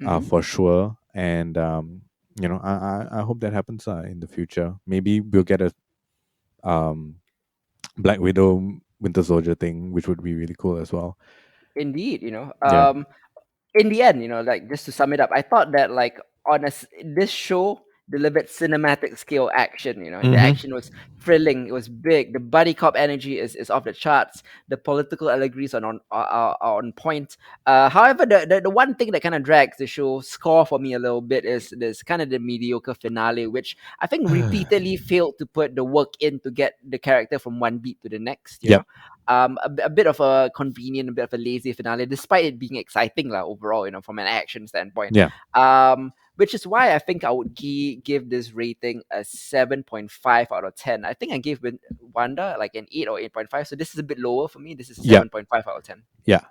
Mm-hmm. for sure. And I hope that happens in the future. Maybe we'll get a um Black Widow Winter Soldier thing, which would be really cool as well. Indeed. Yeah. In the end, like just to sum it up, I thought that like this show delivered cinematic scale action. The Mm-hmm. action was thrilling, it was big, the buddy cop energy is off the charts, the political allegories are on point. However, the one thing that kind of drags the show score for me a little bit is this kind of the mediocre finale, which I think repeatedly failed to put the work in to get the character from one beat to the next. Yep. A bit of a convenient, a bit of a lazy finale, despite it being exciting, like overall, from an action standpoint. Yeah. Which is why I think I would give this rating a 7.5 out of 10. I think I gave Wanda like an 8 or 8.5, so this is a bit lower for me. This is a Yep. 7.5 out of 10. Yeah.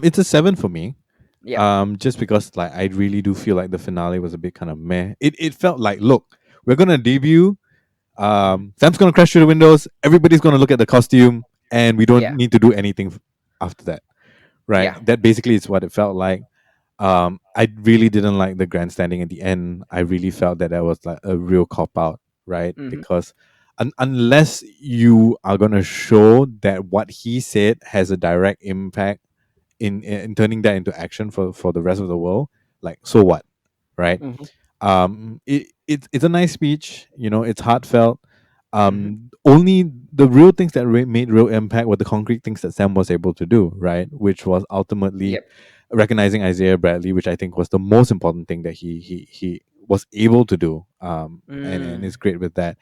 It's a 7 for me. Yep. Just because like I really do feel like the finale was a bit kind of meh. It felt like, look, we're gonna debut. Mhm. Sam's gonna crash through the windows. Everybody's gonna look at the costume, and we don't Yeah. need to do anything after that, right? Yeah. That basically is what it felt like. I really didn't like the grandstanding at the end. I really felt that was like a real cop out, right? Hmm. Because unless you are gonna show that what he said has a direct impact in turning that into action for the rest of the world, like so what, right? Hmm. It's a nice speech, it's heartfelt. Hmm. Only the real things that made real impact were the concrete things that Sam was able to do, right? Which was ultimately Yep. recognizing Isaiah Bradley, which I think was the most important thing that he was able to do. And Mm. is great with that.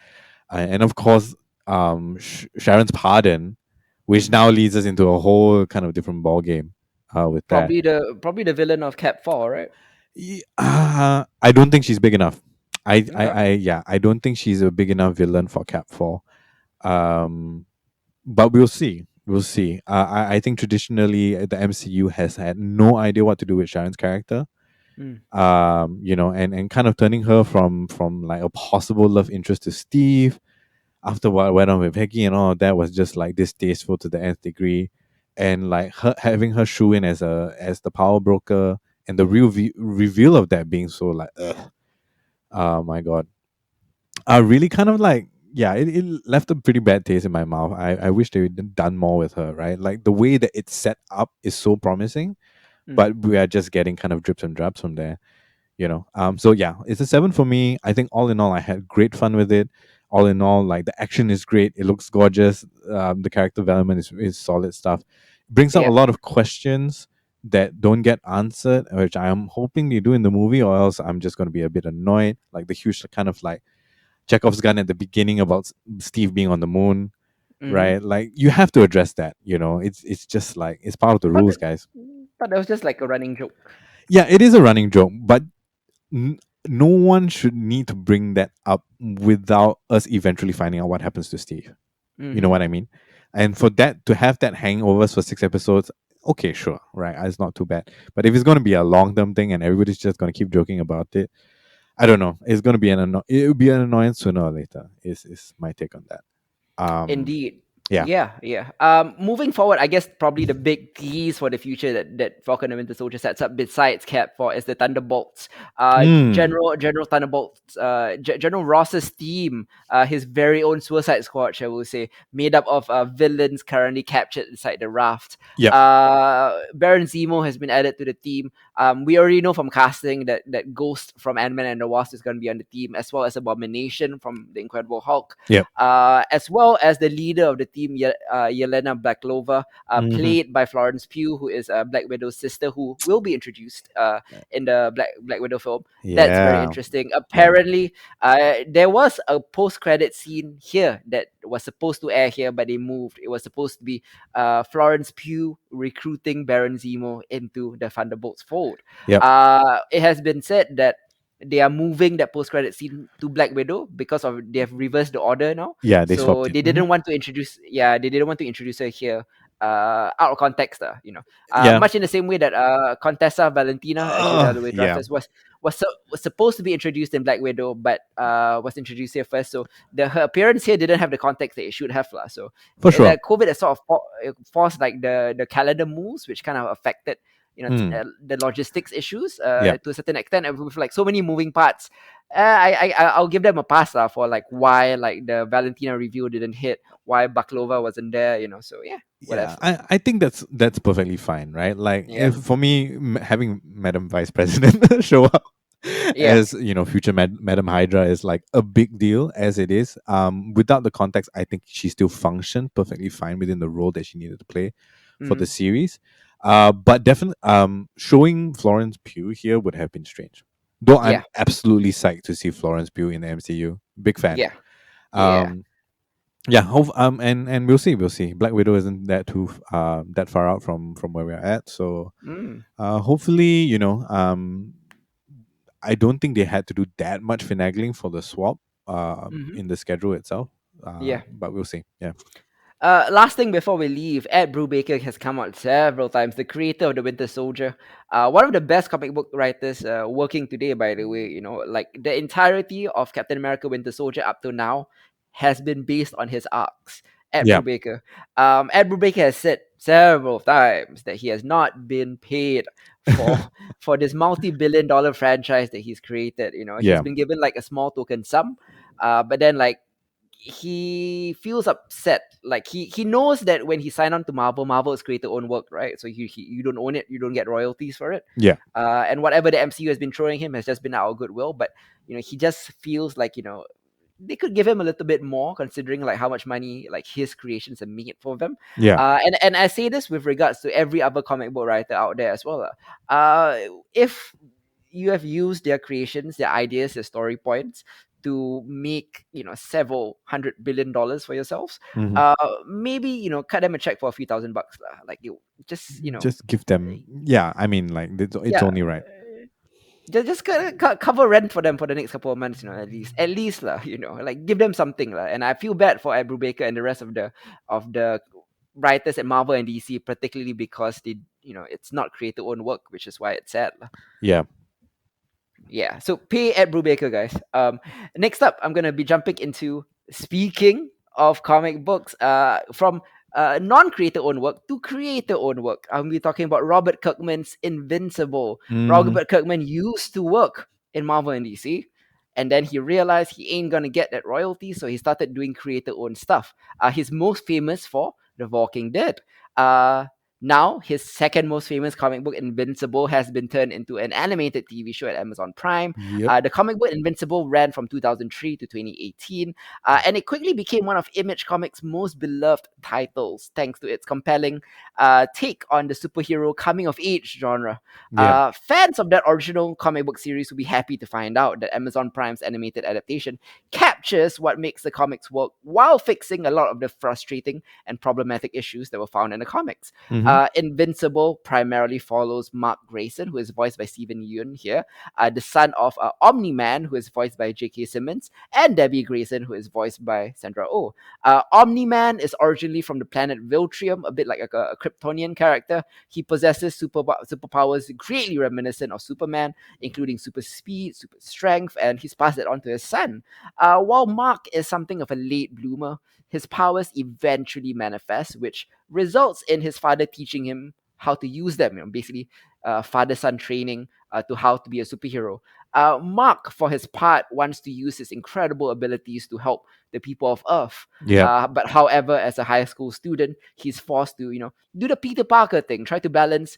And of course, Sharon's pardon, which Hmm. now leads us into a whole kind of different ball game with that. Probably the villain of Cap 4, right? I don't think she's big enough. Okay. I don't think she's a big enough villain for Cap 4. Um, but we'll see. We'll see. I think traditionally the MCU has had no idea what to do with Sharon's character. Mm. And kind of turning her from like a possible love interest to Steve after what went on with Peggy and all of that was just like distasteful to the nth degree. And like her having her shoe in as the power broker and the real reveal of that being so like, ugh, oh my god, really kind of like, yeah, it left a pretty bad taste in my mouth. I wish they had done more with her, right? Like the way that it's set up is so promising, Mm. but we are just getting kind of drips and drops from there. So yeah, it's a 7 for me. I think all in all I had great fun with it. All in all, like, the action is great, it looks gorgeous, the character development is solid stuff. Brings up a Yep. lot of questions that don't get answered, which I am hoping they do in the movie, or else I'm just going to be a bit annoyed, like the huge kind of like Chekhov's gun at the beginning about Steve being on the moon, Mm-hmm. right? Like, you have to address that. It's just like, it's part of the But rules, guys. but that was just like a running joke. Yeah, it is a running joke, but n- no one should need to bring that up without us eventually finding out what happens to Steve. You know Mm-hmm. what I mean? And for that to have that hangovers for 6 episodes, okay, sure, right? It's not too bad. But if it's going to be a long term thing and everybody's just going to keep joking about it, I don't know. It's going to be it will be an annoyance sooner or later. Is my take on that. Um, Indeed. yeah. Yeah, yeah. Moving forward, I guess probably the big tease for the future that Falcon and Winter Soldier sets up besides Cap for is the Thunderbolts. Mm. General Thunderbolts. General Ross's team, his very own Suicide Squad, shall we say, made up of villains currently captured inside the raft. Yep. Baron Zemo has been added to the team. We already know from casting that Ghost from Ant-Man and the Wasp is going to be on the team, as well as Abomination from the Incredible Hulk, Yep. as well as the leader of the team, Yelena Blacklova, Hmm. played by Florence Pugh, who is Black Widow's sister, who will be introduced in the Black Widow film. That's very Yeah. interesting. Yeah. Apparently, there was a post-credit scene here that was supposed to air here, but they moved. It was supposed to be Florence Pugh recruiting Baron Zemo into the Thunderbolts fold. Yep. It has been said that they are moving that post-credit scene to Black Widow because of they have reversed the order now. Yeah. They So swapped it. they Hmm. didn't want to introduce, they didn't want to introduce her here out of context, Yeah. much in the same way that Contessa Valentina, Julia Yeah. Louis-Dreyfus, was supposed to be introduced in Black Widow, but was introduced here first. So her appearance here didn't have the context that it should have, lah. So For sure. the COVID has sort of forced like the calendar moves, which kind of affected Mm. the logistics issues Yeah. to a certain extent, and with like so many moving parts. I'll give them a pass for like why like the Valentina review didn't hit, why Baklova wasn't there, so yeah, Yeah, whatever. I think that's perfectly fine, right? Like, Yeah. if for me, having Madam Vice President show up Yeah. as future Madam Hydra is like a big deal as it is. Without the context, I think she still functioned perfectly fine within the role that she needed to play for the Hmm. series. But definitely, showing Florence Pugh here would have been strange. Though I'm Yeah. absolutely psyched to see Florence Pugh in the MCU. Big fan. Yeah. Yeah. Um, yeah, and we'll see. Black Widow isn't that far out from where we're at, so Mm. hopefully, I don't think they had to do that much finagling for the swap Hmm. in the schedule itself, Yeah. but we'll see. Yeah. Last thing before we leave, Ed Brubaker has come out several times, the creator of the Winter Soldier, one of the best comic book writers working today, by the way. Like the entirety of Captain America Winter Soldier up to now has been based on his arcs. Ed Yeah. Brubaker. Ed Brubaker has said several times that he has not been paid for for this multi-billion-dollar franchise that he's created. He's Yeah. been given like a small token sum, but then like he feels upset. Like he knows that when he signed on to Marvel has created own work, right? So you don't own it, you don't get royalties for it. Yeah. And whatever the MCU has been throwing him has just been out of goodwill. But he just feels like they could give him a little bit more, considering like how much money like his creations have made for them. Yeah. And I say this with regards to every other comic book writer out there as well. If you have used their creations, their ideas, their story points to make several $100 billion for yourselves, Hmm. maybe cut them a check for a few $1,000 lah. Like you just Just give them. Yeah, I mean, like, it's yeah, only right. just cover rent for them for the next couple of months, at least lah, like give them something lah. And I feel bad for Ed Brubaker and the rest of the writers at Marvel and DC, particularly because it's not creator own work, which is why it's sad lah. Yeah. Yeah, so pay Ed Brubaker, guys. Next up, I'm gonna be jumping into, speaking of comic books, from non-creator own work to creator own work. I'm be talking about Robert Kirkman's Invincible. Hmm. Robert Kirkman used to work in Marvel and DC, and then he realized he ain't gonna get that royalty, so he started doing creator own stuff. He's most famous for The Walking Dead. Uh, Now, his second most famous comic book, Invincible, has been turned into an animated TV show at Amazon Prime. Yep. The comic book Invincible ran from 2003 to 2018, and it quickly became one of Image Comics' most beloved titles, thanks to its compelling take on the superhero coming of age genre. Yeah. Fans of that original comic book series will be happy to find out that Amazon Prime's animated adaptation captures what makes the comics work while fixing a lot of the frustrating and problematic issues that were found in the comics. Mm-hmm. Invincible primarily follows Mark Grayson, who is voiced by Stephen Yeun here, the son of Omni Man, who is voiced by J.K. Simmons, and Debbie Grayson, who is voiced by Sandra Oh. Omni Man is originally from the planet Viltrium, a bit like a Kryptonian character. He possesses superpowers greatly reminiscent of Superman, including super speed, super strength, and he's passed it on to his son. While Mark is something of a late bloomer, his powers eventually manifest, which results in his father teaching him how to use them. Basically, father-son training to how to be a superhero. Mark, for his part, wants to use his incredible abilities to help the people of Earth. Yep. But however, as a high school student, he's forced to, do the Peter Parker thing, try to balance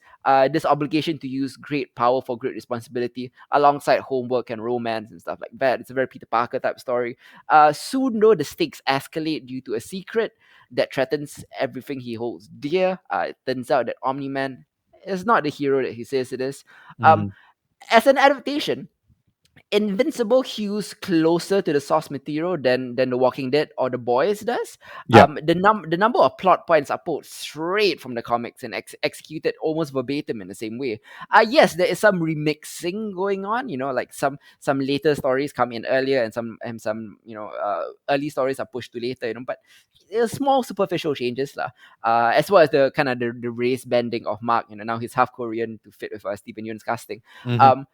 this obligation to use great power for great responsibility alongside homework and romance and stuff like that. It's a very Peter Parker type story. Soon, though, the stakes escalate due to a secret that threatens everything he holds dear. It turns out that Omni Man is not the hero that he says it is. Um, Mm-hmm. as an adaptation, Invincible hews closer to the source material than The Walking Dead or The Boys does. Yep. The number of plot points are pulled straight from the comics and executed almost verbatim in the same way. Yes, there is some remixing going on. Like some later stories come in earlier, and some early stories are pushed to later. But small superficial changes lah. As well as the kind of the race bending of Mark. Now he's half Korean to fit with Stephen Yeun's casting. Mm-hmm. Um,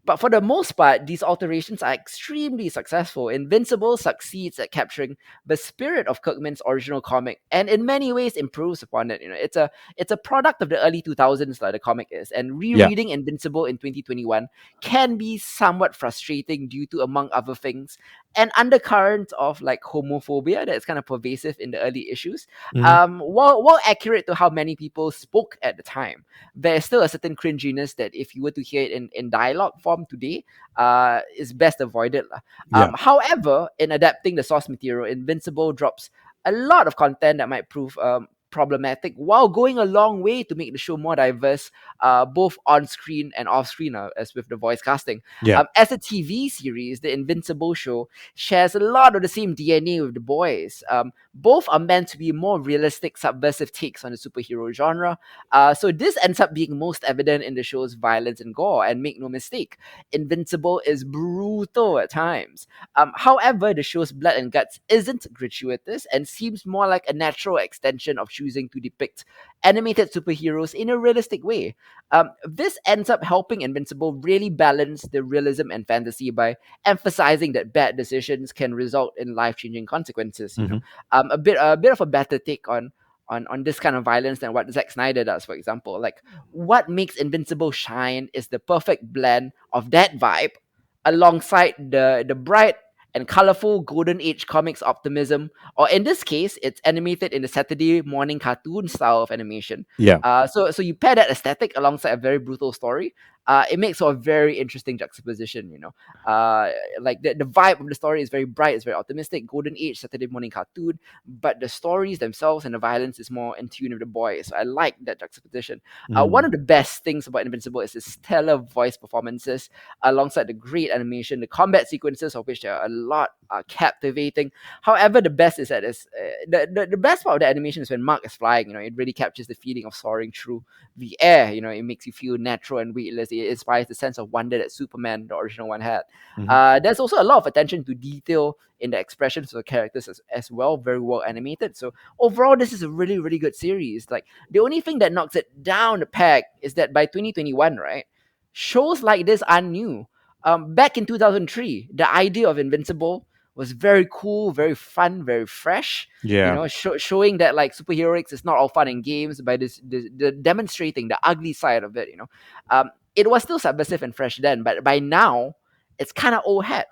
but for the most part, these alterations are extremely successful. Invincible succeeds at capturing the spirit of Kirkman's original comic, and in many ways improves upon it. It's a product of the early 2000s, like the comic is, and Yeah. rereading Invincible in 2021 can be somewhat frustrating due to, among other things, an undercurrent of like homophobia that's kind of pervasive in the early issues. Mm-hmm. While accurate to how many people spoke at the time, there's still a certain cringiness that if you were to hear it in dialogue form today, is best avoided lah. Yeah. However, in adapting the source material, Invincible drops a lot of content that might prove problematic while going a long way to make the show more diverse, both on screen and off screen, as with the voice casting. Yeah. As a TV series, the Invincible show shares a lot of the same DNA with The Boys. Both are meant to be more realistic, subversive takes on the superhero genre. So this ends up being most evident in the show's violence and gore. And make no mistake, Invincible is brutal at times. However, the show's blood and guts isn't gratuitous and seems more like a natural extension of choosing to depict animated superheroes in a realistic way. This ends up helping Invincible really balance the realism and fantasy by emphasizing that bad decisions can result in life-changing consequences. Mm-hmm. A bit of a better take on this kind of violence than what Zack Snyder does, for example. Like, what makes Invincible shine is the perfect blend of that vibe alongside the bright and colorful golden age comics optimism, or in this case, it's animated in the Saturday morning cartoon style of animation. Yeah. So you pair that aesthetic alongside a very brutal story. It makes for a very interesting juxtaposition. Like the vibe of the story is very bright, it's very optimistic, golden age Saturday morning cartoon, but the stories themselves and the violence is more in tune with the boys. So I like that juxtaposition. One Mm. of the best things about Invincible is the stellar voice performances alongside the great animation. The combat sequences, of which there are a lot, are captivating. However, the best is that the best part of the animation is when Mark is flying. It really captures the feeling of soaring through the air. It makes you feel natural and weightless. It inspires the sense of wonder that Superman, the original one, had. Mm-hmm. There's also a lot of attention to detail in the expressions of the characters as well, very well animated. So overall, this is a really, really good series. Like, the only thing that knocks it down the peg is that by 2021, right, shows like this are new. Back in 2003, the idea of Invincible was very cool, very fun, very fresh. Yeah. Showing that like superheroics is not all fun and games by the demonstrating the ugly side of it. It was still subversive and fresh then, but by now it's kind of old hat.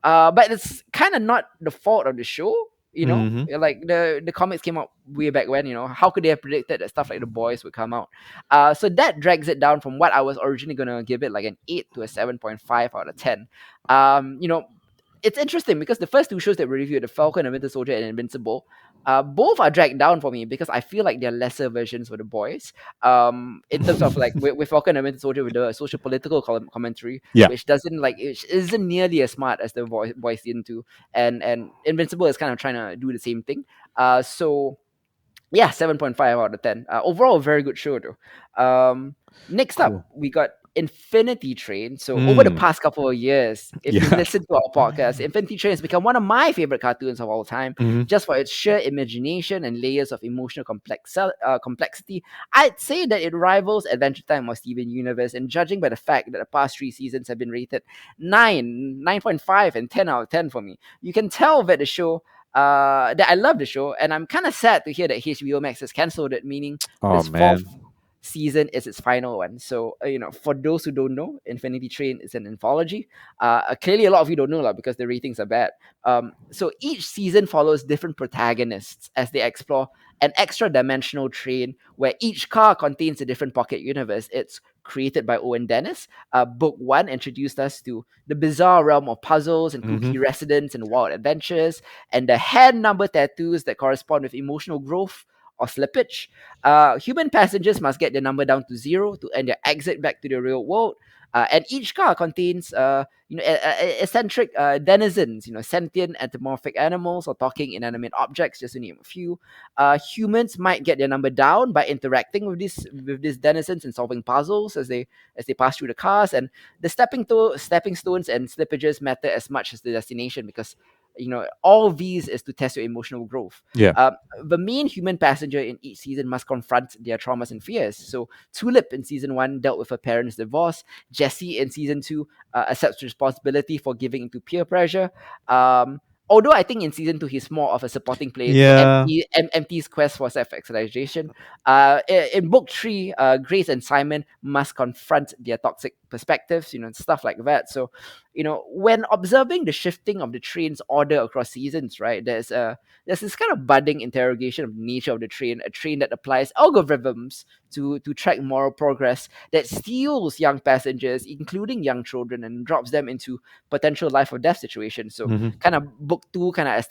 But it's kind of not the fault of the show. You know, Mhm. like the comics came out way back when. You know, how could they have predicted that stuff like The Boys would come out? So that drags it down from what I was originally gonna give it, like an 8 to a 7.5 out of 10. You know, it's interesting because the first two shows that we reviewed, The Falcon and Winter Soldier and Invincible, both are dragged down for me because I feel like they're lesser versions for The Boys. In terms of like with Falcon and Winter Soldier, with the social political commentary, Yeah. which doesn't like it isn't nearly as smart as the Boys season two, and Invincible is kind of trying to do the same thing. So yeah, 7.5 out of 10. Overall, a very good show, though. Next up, Cool. we got Infinity Train. So, over the Mm. past couple of years, if you've Yeah. listened to our podcast, Infinity Train has become one of my favorite cartoons of all time, Mhm. just for its sheer imagination and layers of emotional complexity. I'd say that it rivals Adventure Time or Steven Universe, and judging by the fact that the past three seasons have been rated 9.5, and 10 out of 10 for me, you can tell that the show that I love the show, and I'm kind of sad to hear that HBO Max has cancelled it, meaning Oh this fourth man. season is its final one. So, you know, for those who don't know, Infinity Train is an anthology. Clearly, a lot of you don't know that because the ratings are bad. So each season follows different protagonists as they explore an extra dimensional train where each car contains a different pocket universe. It's created by Owen Dennis. Book one introduced us to the bizarre realm of puzzles and Mhm. kooky residents and wild adventures, and the hand number tattoos that correspond with emotional growth or slippage. Human passengers must get their number down to zero to earn their exit back to the real world. And each car contains, eccentric denizens, sentient anthropomorphic animals or talking inanimate objects, just to name a few. Humans might get their number down by interacting with these denizens and solving puzzles as they pass through the cars. And the stepping stones and slippages matter as much as the destination because all of these is to test your emotional growth. Yeah. Um, the main human passenger in each season must confront their traumas and fears. So Tulip in season one dealt with her parents' divorce. Jesse in season two accepts responsibility for giving into peer pressure. Although I think in season two he's more of a supporting player to Yeah. MT's quest for self-actualization. In book three, Grace and Simon must confront their toxic perspectives, stuff like that. So, when observing the shifting of the train's order across seasons, right, there's this kind of budding interrogation of the nature of the train, a train that applies algorithms to track moral progress, that steals young passengers, including young children, and drops them into potential life or death situations. So, Mhm. kind of book two kind of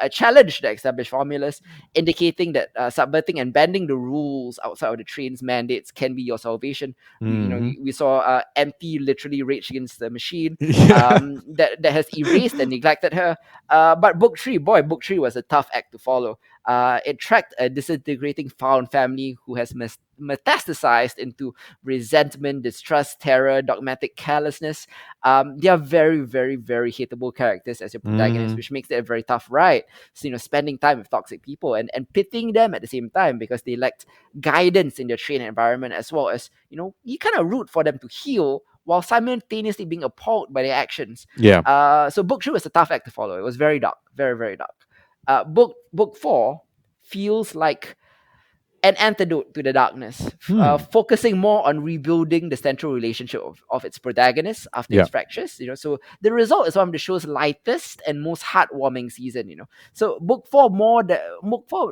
a challenge the established formulas, indicating that subverting and bending the rules outside of the train's mandates can be your salvation. Mhm. We saw MT literally rage against the machine Yeah. that has erased and neglected her. But book three was a tough act to follow. It tracked a disintegrating found family who has metastasized into resentment, distrust, terror, dogmatic carelessness. They are very, very, very hateable characters as your protagonists, Mhm. which makes it a very tough ride. So, spending time with toxic people and pitting them at the same time because they lacked guidance in their training environment, as well as, you kind of root for them to heal while simultaneously being appalled by their actions. Yeah. So book two was a tough act to follow. It was very dark, very, very dark. Book four feels like an antidote to the darkness, Hmm. focusing more on rebuilding the central relationship of its protagonist after Yeah. its fractures. So the result is one of the show's lightest and most heartwarming season. So book four,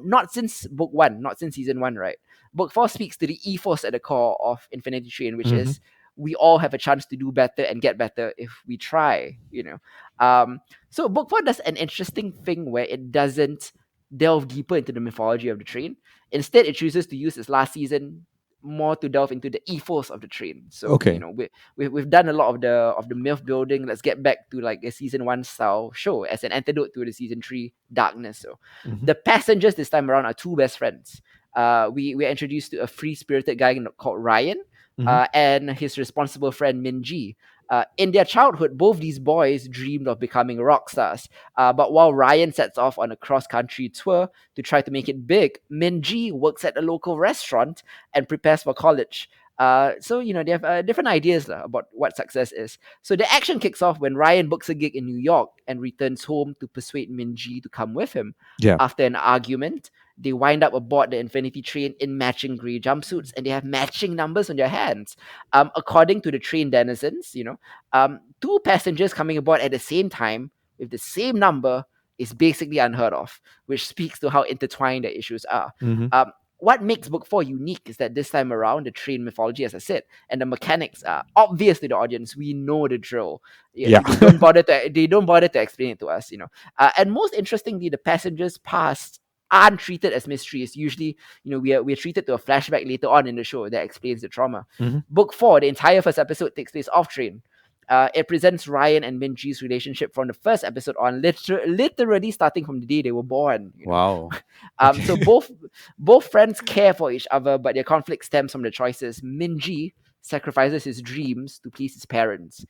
not since book one, not since season one, right? Book four speaks to the ethos at the core of Infinity Train, which Mhm. is we all have a chance to do better and get better if we try. So book four does an interesting thing where it doesn't delve deeper into the mythology of the train. Instead, it chooses to use its last season more to delve into the ethos of the train. So, Okay. we've done a lot of the myth building. Let's get back to like a season one style show as an antidote to the season three darkness. So, Mhm. the passengers this time around are two best friends. We are introduced to a free spirited guy called Ryan, Mhm. and his responsible friend Minji. In their childhood, both these boys dreamed of becoming rock stars. But while Ryan sets off on a cross country tour to try to make it big, Minji works at a local restaurant and prepares for college. So they have different ideas about what success is. So the action kicks off when Ryan books a gig in New York and returns home to persuade Minji to come with him. Yeah. After an argument, they wind up aboard the Infinity Train in matching grey jumpsuits, and they have matching numbers on their hands. According to the train denizens, two passengers coming aboard at the same time with the same number is basically unheard of, which speaks to how intertwined the issues are. Mm-hmm. What makes book 4 unique is that this time around, the train mythology, as I said, and the mechanics are obvious to the audience. We know the drill. Yeah, Yeah. they don't bother to explain it to us. And most interestingly, the passengers past aren't treated as mysteries. Usually, we're treated to a flashback later on in the show that explains the trauma. Mm-hmm. Book 4, the entire first episode takes place off train. It presents Ryan and Minji's relationship from the first episode on, literally starting from the day they were born. Wow. So Okay. both friends care for each other, but their conflict stems from the choices. Minji sacrifices his dreams to please his parents.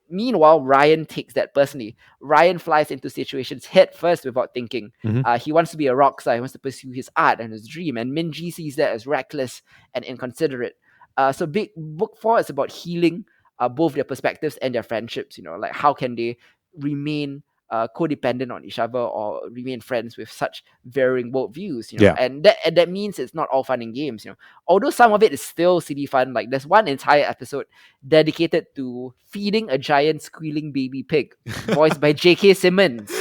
Meanwhile, Ryan takes that personally. Ryan flies into situations head first without thinking. Mm-hmm. He wants to be a rock star. He wants to pursue his art and his dream. And Minji sees that as reckless and inconsiderate. So big book 4 is about healing both their perspectives and their friendships. Like how can they remain codependent on each other or remain friends with such varying worldviews. Yeah. And that means it's not all fun and games. Although some of it is still silly fun. Like there's one entire episode dedicated to feeding a giant squealing baby pig, voiced by J.K. Simmons.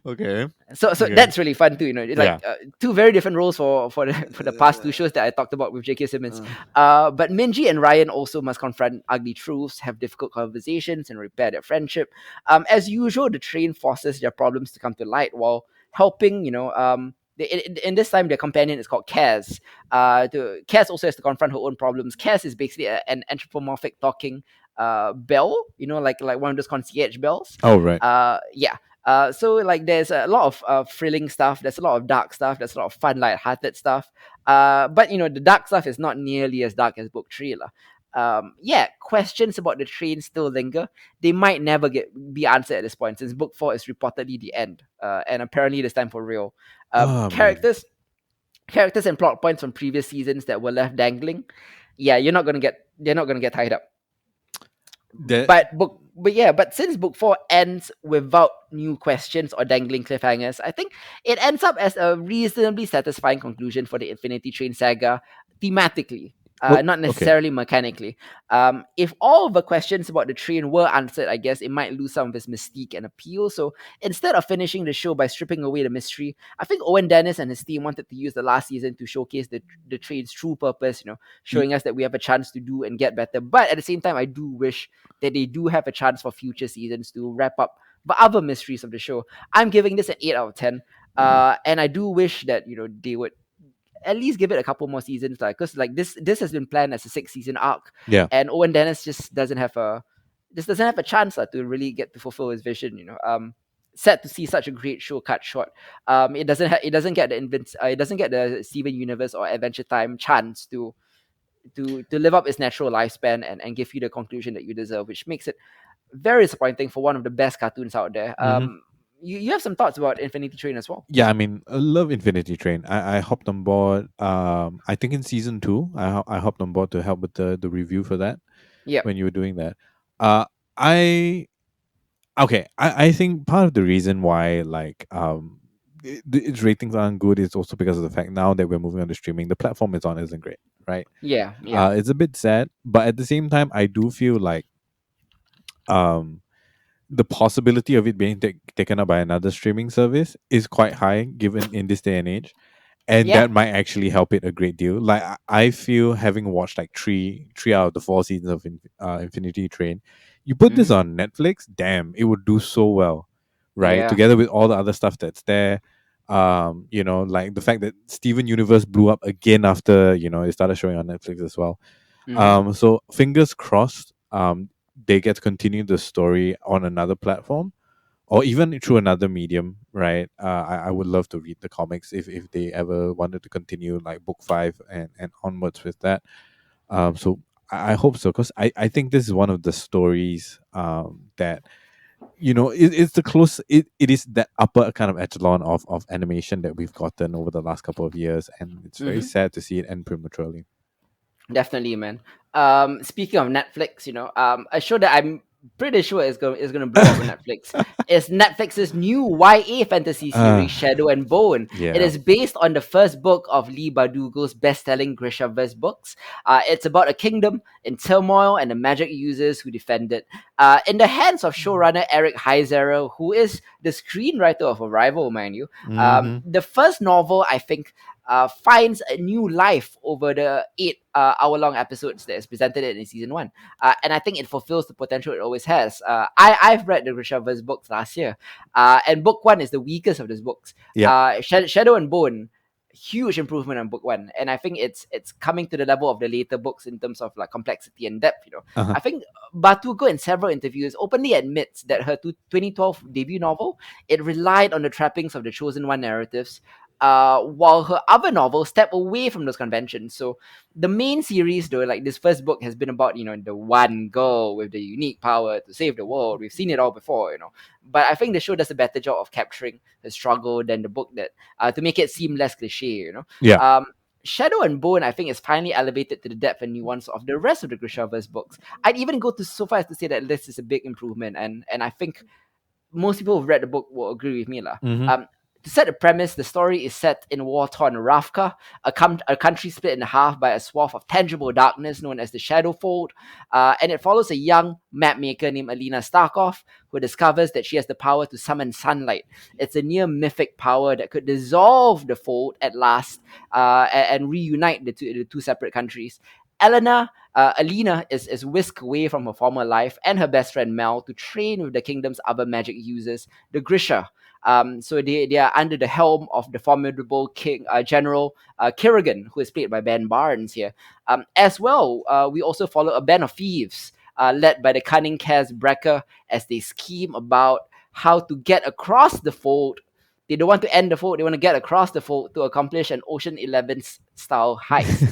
Okay. So Okay. that's really fun too. Yeah. Two very different roles for the past two shows that I talked about with J.K. Simmons. But Minji and Ryan also must confront ugly truths, have difficult conversations, and repair their friendship. As usual, the train forces their problems to come to light while helping. In this time, their companion is called Kaz. Kaz also has to confront her own problems. Kaz is basically an anthropomorphic talking bell. Like one of those concierge bells. Oh, right. Yeah. So like there's a lot of thrilling stuff. There's a lot of dark stuff. There's a lot of fun, light-hearted stuff. But the dark stuff is not nearly as dark as book 3, lah. Yeah, questions about the train still linger. They might never be answered at this point, since book 4 is reportedly the end, and apparently this time for real. Oh, man. Characters and plot points from previous seasons that were left dangling. Yeah, they're not gonna get tied up. That. But since book 4 ends without new questions or dangling cliffhangers, I think it ends up as a reasonably satisfying conclusion for the Infinity Train saga thematically. Oh, Not okay. necessarily mechanically. If all of the questions about the train were answered, I guess it might lose some of its mystique and appeal. So instead of finishing the show by stripping away the mystery, I think Owen Dennis and his team wanted to use the last season to showcase the train's true purpose, Ye- showing us that we have a chance to do and get better. But at the same time, I do wish that they do have a chance for future seasons to wrap up the other mysteries of the show. I'm giving this an 8 out of 10. And I do wish that, they would at least give it a couple more seasons, like, because like this has been planned as a 6 season arc, Yeah. and Owen Dennis just doesn't have a chance to really get to fulfill his vision. Sad to see such a great show cut short. It doesn't get it doesn't get the Steven Universe or Adventure Time chance to live up its natural lifespan and give you the conclusion that you deserve, which makes it very disappointing for one of the best cartoons out there. Mm-hmm. You have some thoughts about Infinity Train as well? Yeah, I mean, I love Infinity Train. I hopped on board. I think in season 2, I hopped on board to help with the review for that Yep. when you were doing that. I okay. I think part of the reason why its ratings aren't good is also because of the fact now that we're moving on to streaming, the platform it's on isn't great, right? Yeah. Yeah. It's a bit sad, but at the same time, I do feel like um the possibility of it being taken up by another streaming service is quite high given in this day and age, and Yeah. that might actually help it a great deal. Like I feel, having watched like three out of the 4 seasons of Infinity Train, you put this Mm-hmm. on Netflix, damn, it would do so well, right? Yeah. Together with all the other stuff that's there. Like the fact that Steven Universe blew up again after it started showing on Netflix as well. Mm-hmm. So fingers crossed. They get to continue the story on another platform or even through another medium, right? I would love to read the comics if they ever wanted to continue like book 5 and onwards with that. So I hope so, because I think this is one of the stories that it's the close it is that upper kind of echelon of animation that we've gotten over the last couple of years, and it's very Mm-hmm. sad to see it end prematurely. Definitely, man. Speaking of Netflix, a show that I'm pretty sure it's gonna blow up on Netflix. It's Netflix's new YA fantasy uh, series, Shadow and Bone. It yeah. is based on the first book of Lee Bardugo's best-selling Grishaverse books. It's about a kingdom in turmoil and the magic users who defend it. In the hands of showrunner Eric Hidzir, who is the screenwriter of Arrival, mind you. Mm-hmm. The first novel, I think, finds a new life over the 8 hour-long episodes that is presented in season one, and I think it fulfills the potential it always has. I've read the Grishaverse books last year, and book one is the weakest of these books. Yep. Shadow and Bone, huge improvement on book one, and I think it's coming to the level of the later books in terms of like complexity and depth. Uh-huh. I think Batuko in several interviews openly admits that her 2012 debut novel, it relied on the trappings of the Chosen One narratives. While her other novels step away from those conventions. So the main series, though, like this first book has been about, the one girl with the unique power to save the world. We've seen it all before. But I think the show does a better job of capturing the struggle than the book did, to make it seem less cliche. Yeah. Um, Shadow and Bone, I think, is finally elevated to the depth and nuance of the rest of the Grishaverse books. I'd even go to so far as to say that this is a big improvement, and I think most people who've read the book will agree with me. Lah. Mm-hmm. To set the premise, the story is set in war-torn Ravka, a country split in half by a swath of tangible darkness known as the Shadowfold, and it follows a young mapmaker named Alina Starkov who discovers that she has the power to summon sunlight. It's a near mythic power that could dissolve the fold at last, and reunite the two separate countries. Alina is whisked away from her former life and her best friend Mel to train with the kingdom's other magic users, the Grisha. So they are under the helm of the formidable King General Kirigan, who is played by Ben Barnes here. As well, we also follow a band of thieves led by the cunning Kaz Brecker as they scheme about how to get across the fold. They don't want to end the fold; they want to get across the fold to accomplish an Ocean 11 style heist.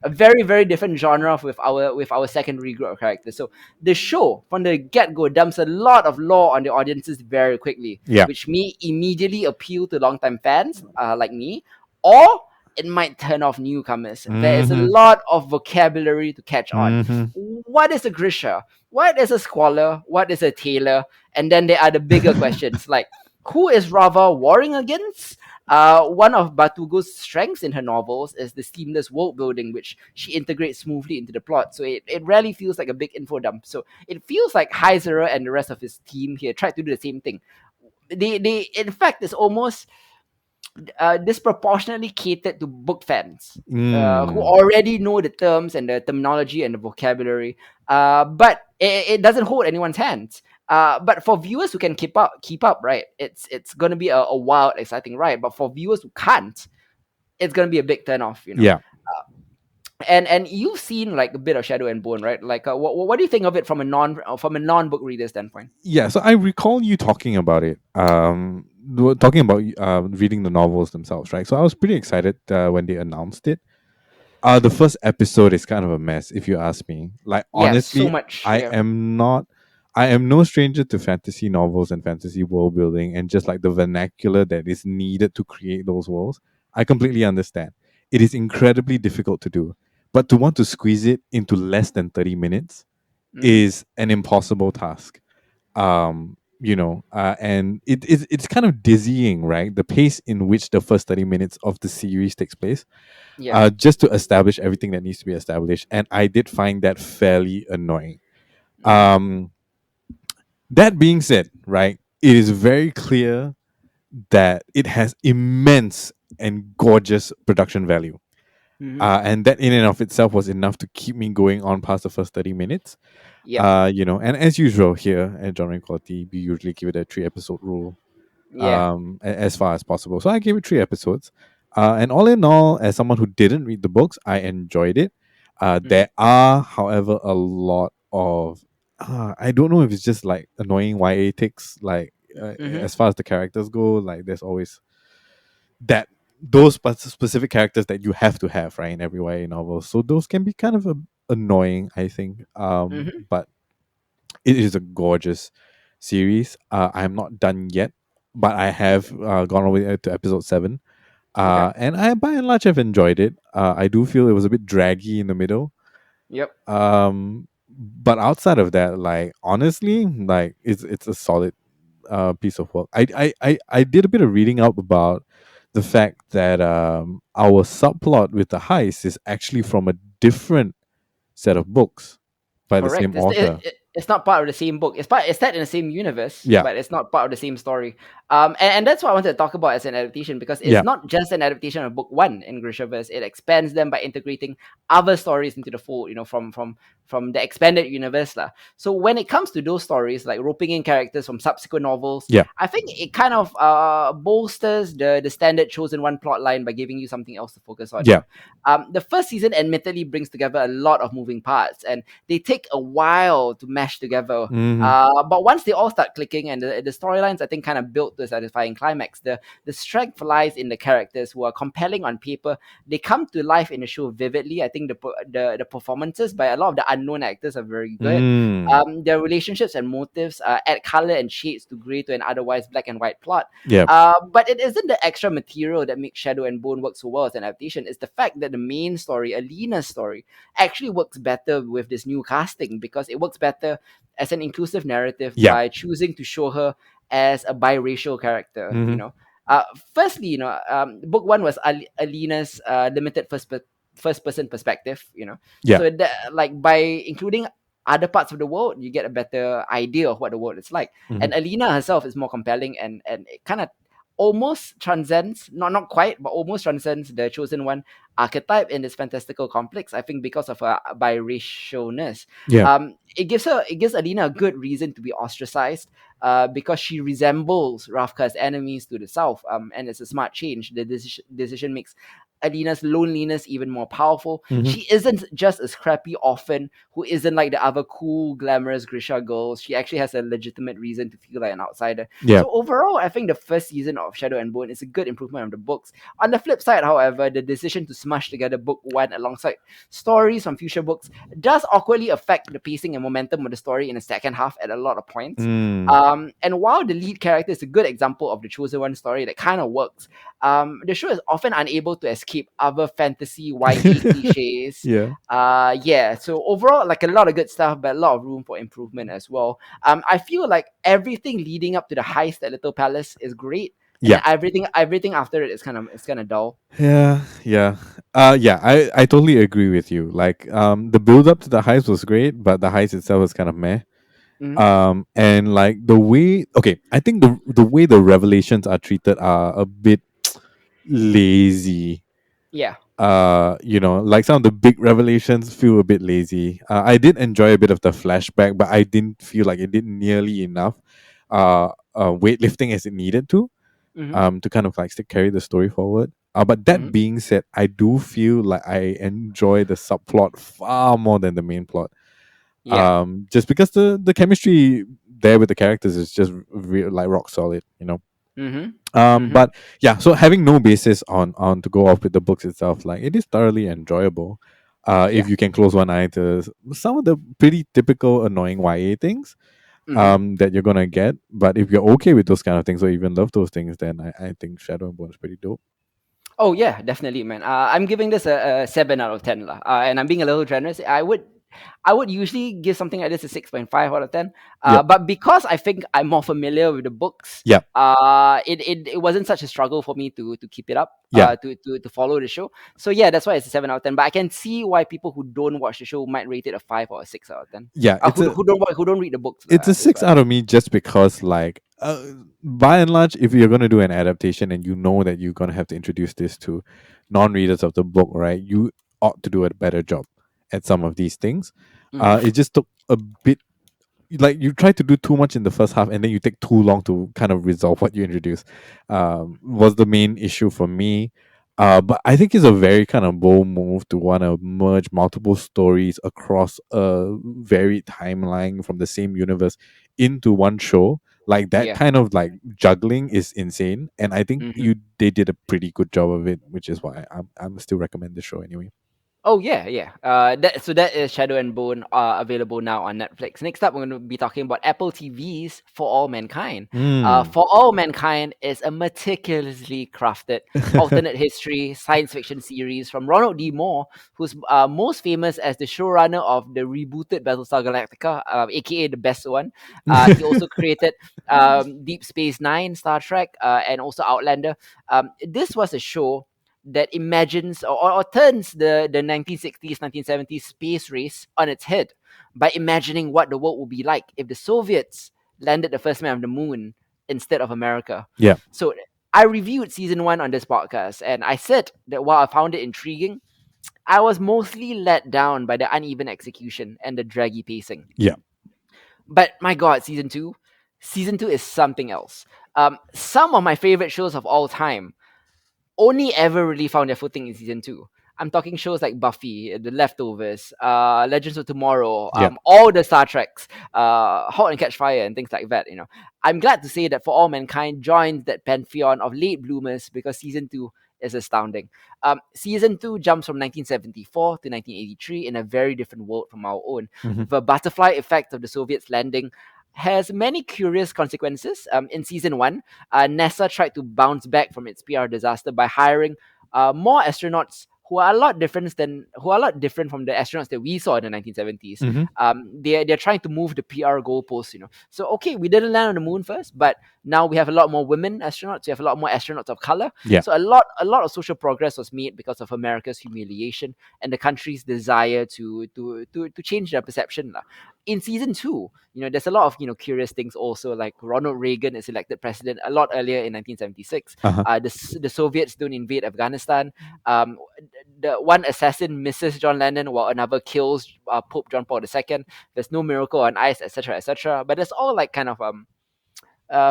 A very very different genre with our secondary group of characters. So the show from the get go dumps a lot of lore on the audiences very quickly, Yeah. which may immediately appeal to longtime fans like me, or it might turn off newcomers. There is a Mm-hmm. lot of vocabulary to catch on. Mm-hmm. What is a Grisha? What is a Squaller? What is a Tailor? And then there are the bigger questions like who is Rava warring against? One of Batugo's strengths in her novels is the seamless world building, which she integrates smoothly into the plot. So it rarely feels like a big info dump. So it feels like Hidzir and the rest of his team here tried to do the same thing. They in fact, it's almost disproportionately catered to book fans who Mm. already know the terms and the terminology and the vocabulary. But it doesn't hold anyone's hands. But for viewers who can keep up, right? It's gonna be a wild, exciting ride. But for viewers who can't, it's gonna be a big turn off. Yeah. And you've seen like a bit of Shadow and Bone, right? Like, what do you think of it from a non book reader standpoint? Yeah. So I recall you talking about it. Talking about reading the novels themselves, right? So I was pretty excited when they announced it. The first episode is kind of a mess, if you ask me. Like Yes, so honestly, much. I Yeah. am not. I am no stranger to fantasy novels and fantasy world building, and just like the vernacular that is needed to create those worlds. I completely understand. It is incredibly difficult to do, but to want to squeeze it into less than 30 minutes Mm-hmm. is an impossible task. And it's kind of dizzying, right? The pace in which the first 30 minutes of the series takes place, Yeah. just to establish everything that needs to be established. And I did find that fairly annoying. Mm-hmm. Um, that being said, right, it is very clear that it has immense and gorgeous production value. Mm-hmm. And that in and of itself was enough to keep me going on past the first 30 minutes. Yep. And as usual here at Genre Quality, we usually give it a 3 episode rule, Yeah. as far as possible. So I gave it 3 episodes. And all in all, as someone who didn't read the books, I enjoyed it. Mm-hmm. There are, however, a lot of I don't know if it's just like annoying YA ticks. Like Mm-hmm. as far as the characters go, like there's always that those specific characters that you have to have right in every YA novel. So those can be kind of annoying, I think. Mm-hmm. But it is a gorgeous series. I'm not done yet, but I have Okay. gone all the way to episode 7. Okay. And I, by and large, have enjoyed it. I do feel it was a bit draggy in the middle. Yep. Um, But outside of that, like honestly, like it's a solid piece of work. I did a bit of reading up about the fact that our subplot with the heist is actually from a different set of books by the Correct. same author. It's not part of the same book. It's set in the same universe, Yeah, but it's not part of the same story. And that's what I wanted to talk about as an adaptation because it's yeah, not just an adaptation of book one in Grishaverse. It expands them by integrating other stories into the fold. From the expanded universe lah. So when it comes to those stories, like roping in characters from subsequent novels, yeah, I think it kind of bolsters the standard chosen one plot line by giving you something else to focus on. yeah. The first season admittedly brings together a lot of moving parts and they take a while to mesh together. Hmm. But once they all start clicking and the storylines, I think, kind of built to a satisfying climax, the strength lies in the characters who are compelling on paper. They come to life in the show vividly. I think the performances by a lot of the unknown actors are very good. Mm. Their relationships and motives add color and shades to gray to an otherwise black and white plot. Yeah. But it isn't the extra material that makes Shadow and Bone work so well as an adaptation. It's the fact that the main story, Alina's story, actually works better with this new casting because it works better as an inclusive narrative Yeah. by choosing to show her as a biracial character. Hmm. Firstly, book one was Alina's limited first person perspective. Yeah. So that, like, by including other parts of the world, you get a better idea of what the world is like. Hmm. And Alina herself is more compelling, and it kind of almost transcends, not quite, but almost transcends the chosen one archetype in this fantastical complex. I think because of her biracialness, Yeah. it gives Alina a good reason to be ostracized, because she resembles Ravka's enemies to the south. And it's a smart change. The decision makes Alina's loneliness even more powerful. Hmm. She isn't just a scrappy orphan who isn't like the other cool, glamorous Grisha girls. She actually has a legitimate reason to feel like an outsider. Yeah. So overall, I think the first season of Shadow and Bone is a good improvement of the books. On the flip side, however, the decision to smash together book one alongside stories from future books does awkwardly affect the pacing and momentum of the story in the second half at a lot of points. Mm. And while the lead character is a good example of the chosen one story that kind of works, the show is often unable to escape other fantasy YA cliches. Yeah. Yeah. So overall, like, a lot of good stuff, but a lot of room for improvement as well. I feel like everything leading up to the heist at Little Palace is great, and Yeah. everything after it is kind of dull. Yeah. Yeah. Yeah, I totally agree with you. Like the build up to the heist was great, but the heist itself was kind of meh. Hmm. And like the way, okay, I think the way the revelations are treated are a bit lazy. Yeah. Like some of the big revelations feel a bit lazy. I did enjoy a bit of the flashback, but I didn't feel like it did nearly enough weightlifting as it needed Hmm. to kind of like still carry the story forward. But that Hmm. being said, I do feel like I enjoy the subplot far more than the main plot. Yeah. Just because the chemistry there with the characters is just like rock solid. Hmm. Hmm. But yeah, so having no basis on to go off with the books itself, like it is thoroughly enjoyable. If Yeah. you can close one eye to some of the pretty typical annoying YA things Hmm. that you're gonna get, but if you're okay with those kind of things or even love those things, then I think Shadow and Bone is pretty dope. Oh yeah, definitely, man. I'm giving this a 7 out of 10 lah. And I'm being a little generous. I would usually give something like this a 6.5 out of 10. Yep. But because I think I'm more familiar with the books, Yep. it wasn't such a struggle for me to keep it up. Yeah. To follow the show. So yeah, that's why it's a 7 out of 10. But I can see why people who don't watch the show might rate it a 5 or a 6 out of 10. Yeah. It's a Who don't read the books it's a lah. That's six what I out of mean. me just because like by and large, if you're gonna do an adaptation and you know that you're gonna have to introduce this to non-readers of the book, right? You ought to do a better job at some of these things. Mm-hmm. It just took a bit, like you try to do too much in the first half and then you take too long to kind of resolve what you introduce. Was the main issue for me. But I think it's a very kind of bold move to want to merge multiple stories across a varied timeline from the same universe into one show. Like that Yeah. kind of like juggling is insane, and I think Mm-hmm. they did a pretty good job of it, which is why I'm still recommend the show anyway. Oh yeah, yeah. That is Shadow and Bone, available now on Netflix. Next up, we're going to be talking about Apple TV's For All Mankind. Mm. For All Mankind is a meticulously crafted alternate history science fiction series from Ronald D. Moore, who's most famous as the showrunner of the rebooted Battlestar Galactica, aka the best one. He also created Deep Space Nine, Star Trek, and also Outlander. This was a show that imagines or turns the 1960s, 1970s space race on its head by imagining what the world would be like if the Soviets landed the first man on the moon instead of America. Yeah. So I reviewed season one on this podcast, and I said that while I found it intriguing, I was mostly let down by the uneven execution and the draggy pacing. Yeah. But my God, season two is something else. Some of my favorite shows of all time only ever really found their footing in season two. I'm talking shows like Buffy, The Leftovers, Legends of Tomorrow, Yeah. all the Star Treks, Halt and Catch Fire, and things like that. I'm glad to say that For All Mankind joins that pantheon of late bloomers because season two is astounding. Season two jumps from 1974 to 1983 in a very different world from our own. Mhm. The butterfly effect of the Soviets landing has many curious consequences. In season one, NASA tried to bounce back from its PR disaster by hiring more astronauts who are a lot different from the astronauts that we saw in the 1970s. Mhm. They're trying to move the PR goalposts. So okay, we didn't land on the moon first, but now we have a lot more women astronauts. We have a lot more astronauts of color. Yeah. So a lot of social progress was made because of America's humiliation and the country's desire to change their perception lah. In season two, there's a lot of curious things also, like Ronald Reagan is elected president a lot earlier in 1976. Uh-huh. The Soviets don't invade Afghanistan. The one assassin misses John Lennon while another kills Pope John Paul II. There's no miracle on ice, etc., etc. But it's all like kind of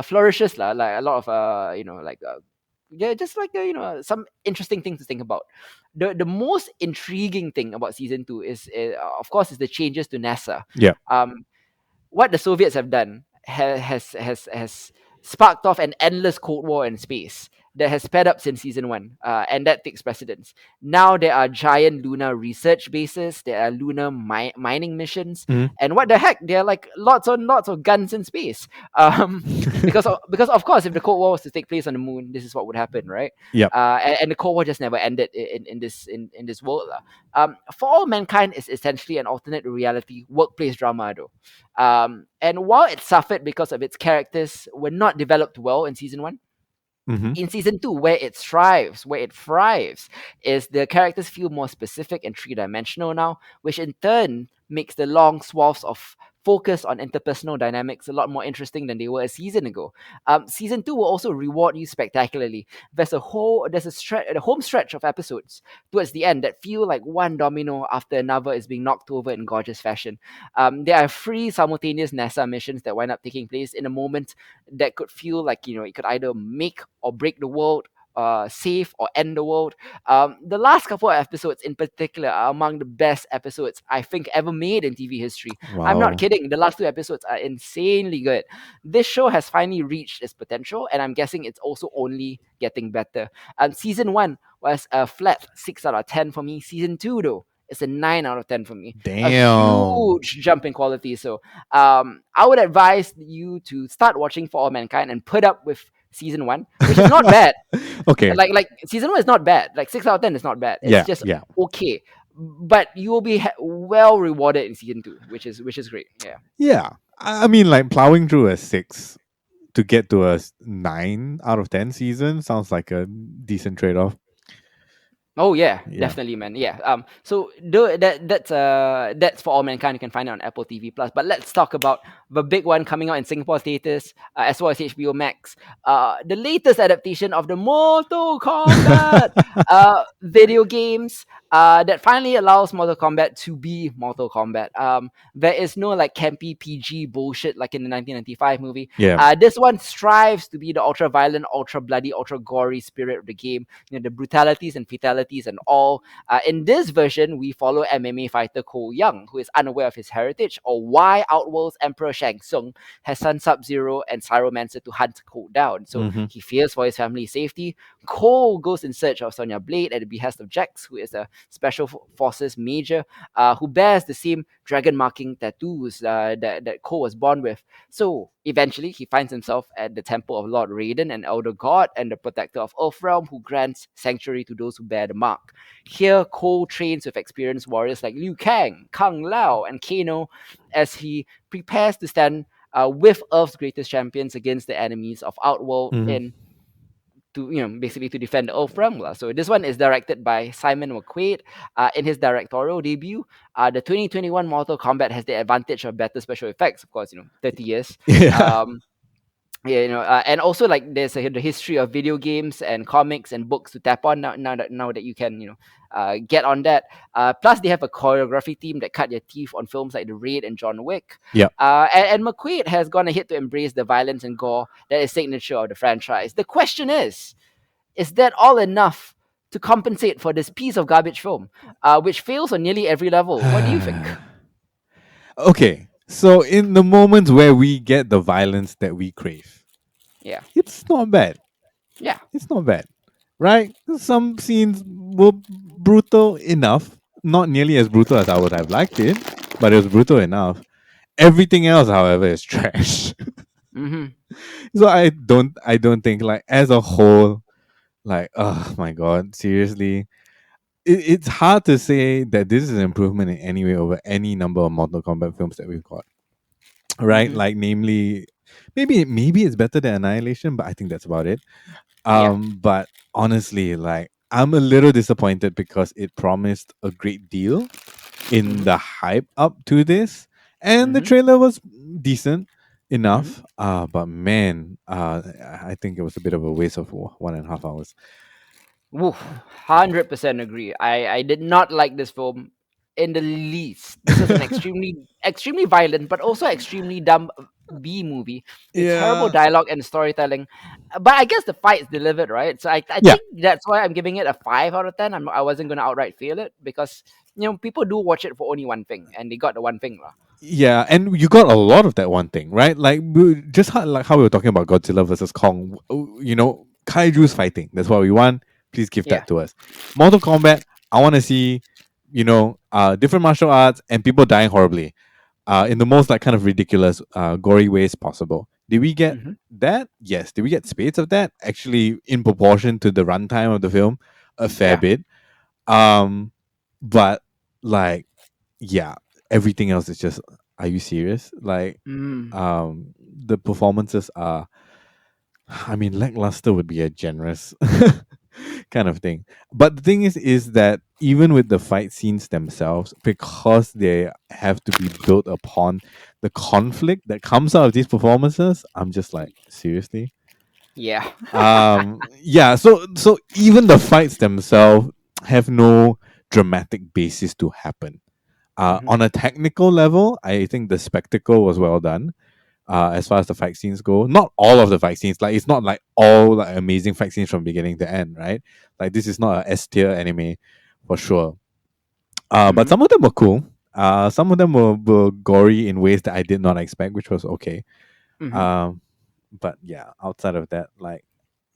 flourishes lah, like a lot of yeah, just like some interesting things to think about. The most intriguing thing about season two is of course is the changes to NASA. Yeah. Um, what the Soviets have done has sparked off an endless Cold War in space that has sped up since season one, and that takes precedence. Now there are giant lunar research bases, there are lunar mining missions, Mhm. and what the heck? There are like lots and lots of guns in space. Because of course, if the Cold War was to take place on the moon, this is what would happen, right? Yep. And the Cold War just never ended in this world. For All Mankind is essentially an alternate reality workplace drama, though. And while it suffered because of its characters were not developed well in season one, Mhm. in season two, where it thrives, is the characters feel more specific and three-dimensional now, which in turn makes the long swaths of focus on interpersonal dynamics a lot more interesting than they were a season ago. Season two will also reward you spectacularly. A home stretch of episodes towards the end that feel like one domino after another is being knocked over in gorgeous fashion. There are three simultaneous NASA missions that wind up taking place in a moment that could feel like it could either make or break the world, save or end the world. The last couple of episodes in particular are among the best episodes I think ever made in TV history. I'm not Wow. kidding. The last two episodes are insanely good. This show has finally reached its potential, and I'm guessing it's also only getting better. Season one was a flat 6 out of 10 for me. Season two, though, is a 9 out of 10 for me. A Damn. huge jump in quality. So I would advise you to start watching For All Mankind and put up with season one, which is not bad. Okay. Like season one is not bad. Like 6 out of 10 is not bad. It's Yeah. just Yeah. okay. But you will be well rewarded in season two, which is great. Yeah. Yeah. I mean, like plowing through a 6 to get to a 9 out of 10 season sounds like a decent trade off. Oh yeah, Yeah. definitely, man. Yeah. So that's For All Mankind. You can find it on Apple TV Plus. But let's talk about the big one coming out in Singapore theaters, as well as HBO Max. The latest adaptation of the Mortal Kombat video games. That finally allows Mortal Kombat to be Mortal Kombat. There is no like campy PG bullshit like in the 1995 movie. Yeah. This one strives to be the ultra violent, ultra bloody, ultra gory spirit of the game. The brutalities and fatalities and all. In this version, we follow MMA fighter Cole Young, who is unaware of his heritage or why Outworld's Emperor Shang Tsung has sent Sub-Zero and Pyromancer to hunt Cole down. So Mhm. he fears for his family's safety. Cole goes in search of Sonya Blade at the behest of Jax, who is a special forces major, who bears the same dragon marking tattoos that Ko was born with. So eventually, he finds himself at the temple of Lord Raiden, an elder god and the protector of Earthrealm, who grants sanctuary to those who bear the mark. Here, Ko trains with experienced warriors like Liu Kang, Kang Lao, and Kano as he prepares to stand with Earth's greatest champions against the enemies of Outworld Mm-hmm. in to basically to defend the Earthrealm. So this one is directed by Simon McQuaid. In his directorial debut, the 2021 Mortal Kombat has the advantage of better special effects. Of course, 30 years. Yeah. Um, yeah, and also like there's the history of video games and comics and books to tap on now that you can get on that. Plus, they have a choreography team that cut their teeth on films like The Raid and John Wick. Yep. And McQuaid has gone ahead to embrace the violence and gore that is signature of the franchise. The question is that all enough to compensate for this piece of garbage film, which fails on nearly every level? What do you think? Okay. So in the moments where we get the violence that we crave, Yeah, it's not bad. yeah, It's not bad. Right? Some scenes were brutal enough. Not nearly as brutal as I would have liked it, but it was brutal enough. Everything else, however, is trash. mm-hmm. So I don't think like as a whole, like, oh my god, seriously. It's hard to say that this is an improvement in any way over any number of Mortal Kombat films that we've got. Right? Mm-hmm. Like namely, maybe it's better than Annihilation, but I think that's about it. Yeah, But honestly, like I'm a little disappointed because it promised a great deal in mm-hmm. the hype up to this, and the Mm-hmm. trailer was decent Mm-hmm. enough. But man, I think it was a bit of a waste of 1.5 hours. Woof, 100% agree. I did not like this film in the least. This is an extremely violent, but also extremely dumb B movie with terrible Yeah, dialogue and storytelling. But I guess the fights delivered, right? So I yeah, think that's why I'm giving it a 5 out of 10. I wasn't gonna outright fail it because people do watch it for only one thing, and they got the one thing, lah. yeah, and you got a lot of that one thing, right? Like just like how we were talking about Godzilla versus Kong. Kaiju's fighting. That's what we want. Please give Yeah. that to us. Mortal Kombat. I want to see, different martial arts and people dying horribly, in the most like kind of ridiculous, gory ways possible. Did we get Mm-hmm. that? Yes. Did we get spades of that? Actually, in proportion to the runtime of the film, a fair Yeah. bit. Um, but like, yeah, everything else is just. Are you serious? Like, Mm. the performances are. I mean, lackluster would be a generous kind of thing. But the thing is that even with the fight scenes themselves, because they have to be built upon the conflict that comes out of these performances, I'm just like, seriously? Yeah. Yeah, so even the fights themselves have no dramatic basis to happen. Mm-hmm. On a technical level, I think the spectacle was well done. As far as the fight scenes go, not all of the fight scenes. Like it's not like all like amazing fight scenes from beginning to end, right? Like this is not a S tier anime for sure. But Mm-hmm. some of them were cool. Some of them were gory in ways that I did not expect, which was okay. Mm-hmm. Um, but yeah, outside of that, like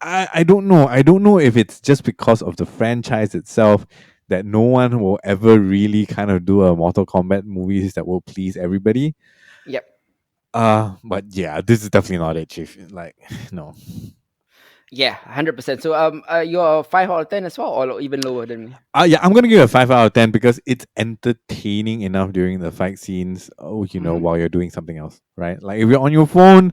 I don't know. I don't know if it's just because of the franchise itself that no one will ever really kind of do a Mortal Kombat movies that will please everybody. Yep. But yeah, this is definitely not it, Chief. Like, no. Yeah, 100%. So you're 5 out of 10 as well, or even lower than me. Yeah, I'm gonna give it a 5 out of 10 because it's entertaining enough during the fight scenes. Mm-hmm. While you're doing something else, right? Like if you're on your phone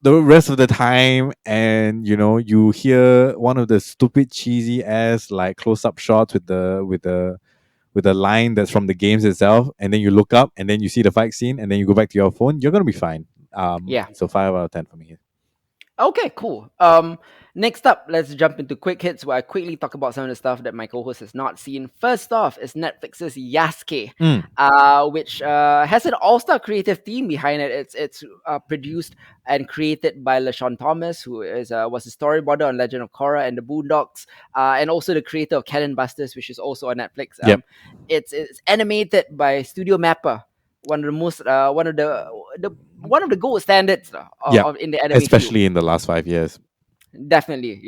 the rest of the time, and you hear one of the stupid cheesy ass like close up shots with the line that's from the games itself, and then you look up and then you see the fight scene, and then you go back to your phone, you're gonna be fine. Yeah. So 5 out of 10 for me. Okay, cool. Next up, let's jump into quick hits where I quickly talk about some of the stuff that my co-host has not seen. First off is Netflix's Yasuke, Mm, which has an all-star creative team behind it. It's produced and created by LaShawn Thomas, who was a storyboarder on Legend of Korra and the Boondocks, and also the creator of Cannon Busters, which is also on Netflix. yep. It's animated by Studio Mappa, one of the most one of the gold standards Yep. in the anime field. Especially in the last 5 years. Definitely,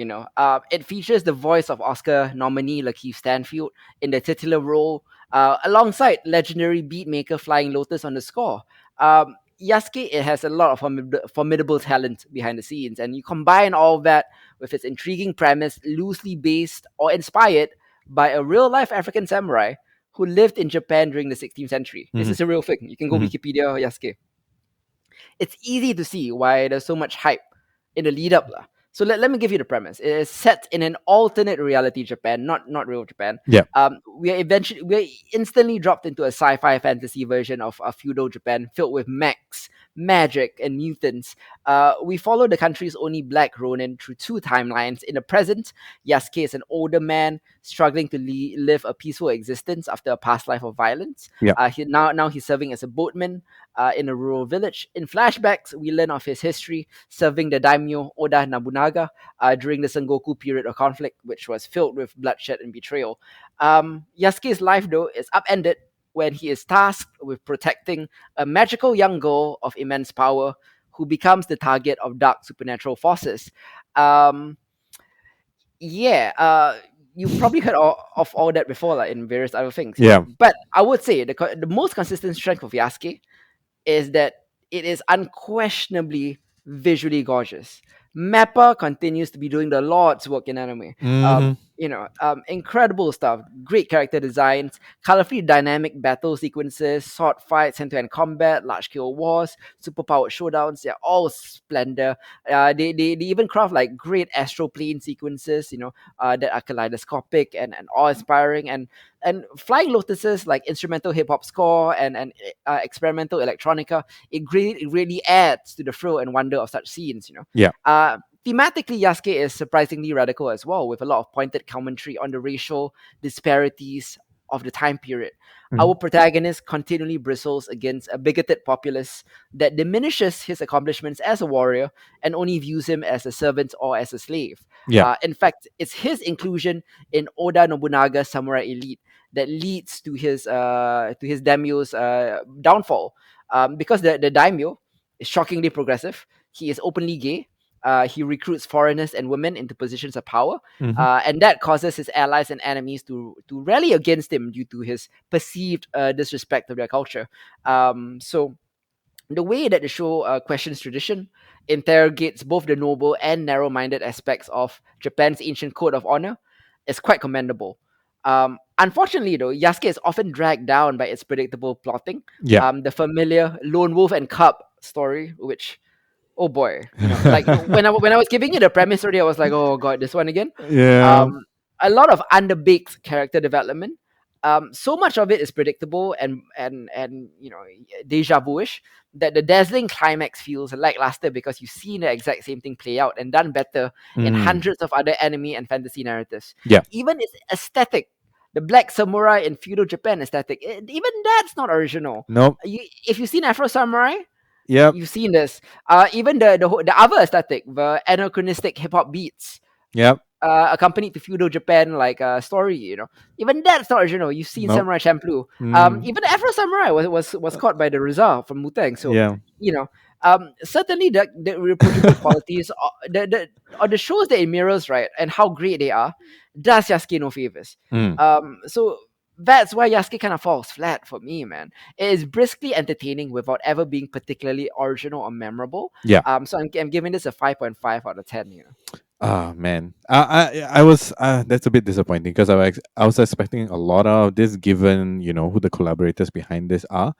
it features the voice of Oscar nominee Lakeith Stanfield in the titular role, alongside legendary beatmaker Flying Lotus on the score. Yasuke, it has a lot of formidable talent behind the scenes, and you combine all of that with its intriguing premise, loosely based or inspired by a real life African samurai who lived in Japan during the 16th century. This Hmm. is a real thing. You can go Hmm. Wikipedia Yasuke. It's easy to see why there's so much hype in the lead up. Lah. So let me give you the premise. It is set in an alternate reality Japan, not real Japan. Yeah. We're instantly dropped into a sci-fi fantasy version of feudal Japan filled with mechs, magic, and mutants. We follow the country's only black Ronin through two timelines. In the present, Yasuke is an older man struggling to live a peaceful existence after a past life of violence. Yeah. Now he's serving as a boatman in a rural village. In flashbacks, we learn of his history serving the daimyo Oda Nobunaga during the Sengoku period of conflict, which was filled with bloodshed and betrayal. Yasuke's life, though, is upended when he is tasked with protecting a magical young girl of immense power who becomes the target of dark supernatural forces. Um, yeah, you've probably heard of all that before, like in various other things, Yeah. But I would say the most consistent strength of Yasuke is that it is unquestionably visually gorgeous. Mappa continues to be doing the Lord's work in anime. Hmm. Incredible stuff. Great character designs, colorfully dynamic battle sequences, sword fights, hand-to-hand combat, large-scale wars, superpowered showdowns. They're all splendor. They even craft like great astral plane sequences, that are kaleidoscopic and awe-inspiring. And Flying Lotus's like instrumental hip hop score and experimental electronica, it really adds to the thrill and wonder of such scenes. Yeah. Thematically, Yasuke is surprisingly radical as well, with a lot of pointed commentary on the racial disparities of the time period. Mhm. Our protagonist continually bristles against a bigoted populace that diminishes his accomplishments as a warrior and only views him as a servant or as a slave. Yeah. In fact, it's his inclusion in Oda Nobunaga's samurai elite that leads to his daimyo's downfall. Because the daimyo is shockingly progressive. He is openly gay. He recruits foreigners and women into positions of power, Hmm. and that causes his allies and enemies to rally against him due to his perceived disrespect of their culture. So the way that the show questions tradition, interrogates both the noble and narrow-minded aspects of Japan's ancient code of honor, is quite commendable. Unfortunately, though, Yasuke is often dragged down by its predictable plotting. Yeah. The familiar lone wolf and cub story, which, oh boy, like when I was giving you the premise already, I was like, oh god, this one again. Yeah. Um, a lot of underbaked character development. So much of it is predictable and deja vu-ish that the dazzling climax feels lackluster because you've seen the exact same thing play out and done better in Mm. hundreds of other anime and fantasy narratives. Yeah. Even its aesthetic, the black samurai in feudal Japan aesthetic, even that's not original. Nope. If you've seen Afro Samurai, Yep. you've seen this. Even the other aesthetic, the anachronistic hip hop beats, Yep. accompanied to feudal Japan like story. Even that's not original. You've seen Nope. Samurai Champloo. Mm. Even Afro Samurai was caught by the Rizal from Mutang. So Yeah. you know, certainly the reproducible qualities or the shows that it mirrors, right, and how great they are, does Yasuke no favors. Mm. So that's why Yasuke kind of falls flat for me, man. It is briskly entertaining without ever being particularly original or memorable. Yeah. So I'm giving this a 5.5 out of 10. Ah, man, I was that's a bit disappointing because I was expecting a lot of this given who the collaborators behind this are.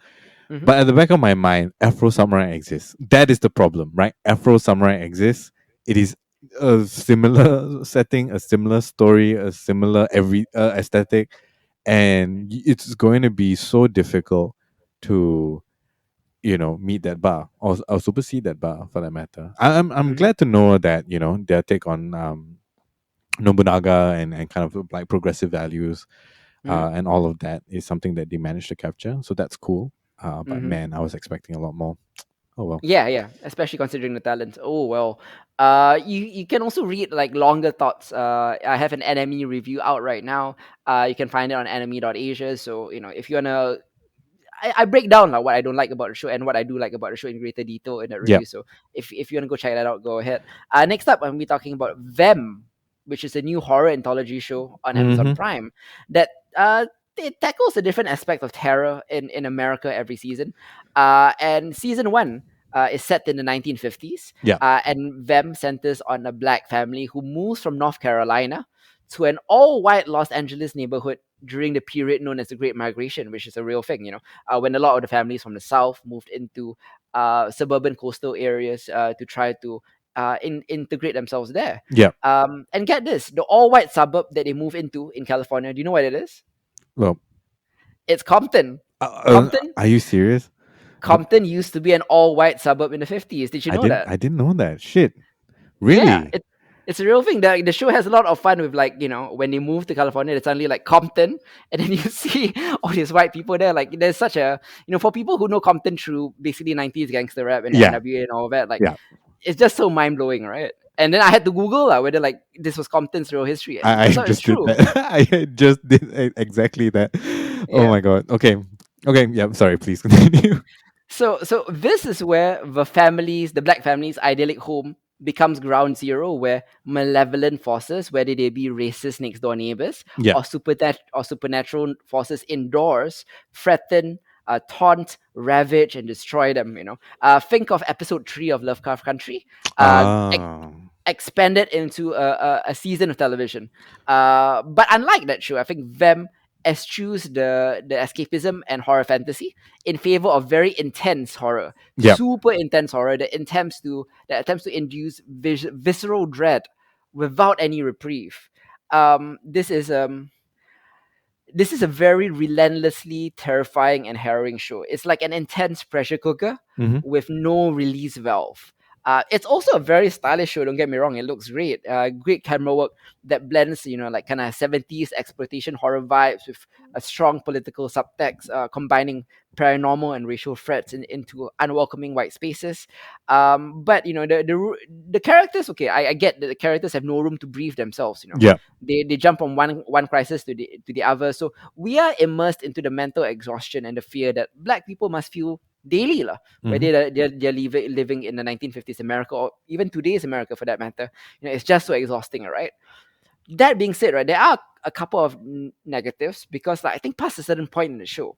Mm-hmm. But at the back of my mind, Afro Samurai exists. That is the problem, right? Afro Samurai exists. It is a similar setting, a similar story, a similar every aesthetic, and it's going to be so difficult to meet that bar or supersede that bar for that matter. I'm Mm-hmm. glad to know that their take on Nobunaga and kind of like progressive values Mm-hmm. and all of that is something that they managed to capture. So that's cool. But Mm-hmm. man, I was expecting a lot more. Oh well. Yeah, especially considering the talent. Oh well. You can also read like longer thoughts. I have an enemy review out right now. You can find it on enemy.asia. So if you wanna I break down like what I don't like about the show and what I do like about the show in greater detail in the Yeah. review. So if you want to go check that out, go ahead. Next up, I'm gonna be talking about Them, which is a new horror anthology show on Amazon Mm-hmm. Prime that it tackles a different aspect of terror in America every season. And season one is set in the 1950s, Yeah. and Them centers on a black family who moves from North Carolina to an all-white Los Angeles neighborhood during the period known as the Great Migration, which is a real thing. When a lot of the families from the South moved into suburban coastal areas to try to integrate themselves there. Yeah. And get this, the all-white suburb that they move into in California. Do you know what it is? Well, It's Compton. Compton. are you serious? But Compton used to be an all-white suburb in the 50s. Did you I know didn't. that? I didn't know that. Shit. Yeah, Really? it's a real thing. The show has a lot of fun with, like, when they move to California, it's suddenly like Compton, and then you see all these white people there. Like, there's such a, for people who know Compton through basically 90s gangster rap and Yeah. NWA and all that, like, Yeah. it's just so mind blowing, right? And then I had to Google whether like this was Compton's real history, and I turns out it's just did true. that. I just did exactly that. Oh Yeah. my god. Okay. Okay. Yeah. Sorry. Please continue. So this is where the black family's idyllic home becomes ground zero, where malevolent forces, whether they be racist next door neighbors Yeah. or supernatural forces indoors, threaten, taunt, ravage, and destroy them. Think of episode 3 of Lovecraft Country. Uh, Ah. expanded into a season of television. But unlike that show, I think Them eschews the escapism and horror fantasy in favor of very intense horror, Yeah. super intense horror that attempts to induce visceral dread without any reprieve. Um, this is um, this is a very relentlessly terrifying and harrowing show. It's like an intense pressure cooker Mm-hmm. with no release valve. It's also a very stylish show. Don't get me wrong; it looks great. Great camera work that blends, like kind of 70s exploitation horror vibes with a strong political subtext, combining paranormal and racial threats into unwelcoming white spaces. But the characters, okay, I get that the characters have no room to breathe themselves. Yeah. They jump from one crisis to the other. So we are immersed into the mental exhaustion and the fear that black people must feel daily, lah, Mm-hmm. whether they're living in the 1950s America or even today's America for that matter. It's just so exhausting, right? That being said, right, there are a couple of negatives because, like, I think past a certain point in the show,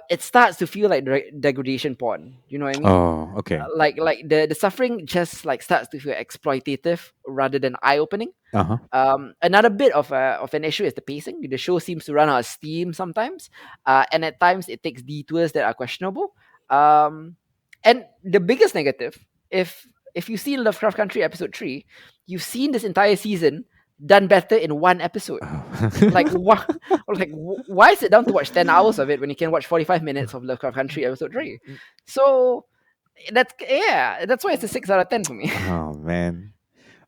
it starts to feel like degradation porn. You know what I mean? Oh. Okay. Like the suffering just like starts to feel exploitative rather than eye opening. Uh huh. Another bit of an issue is the pacing. The show seems to run out of steam sometimes, and at times it takes detours that are questionable. Um, and the biggest negative, if you've seen Lovecraft Country episode 3, you've seen this entire season done better in one episode. Like, why? Why sit down to watch 10 hours of it when you can watch 45 minutes of Lovecraft Country episode 3? So that's why it's a 6 out of 10 for me. Oh man.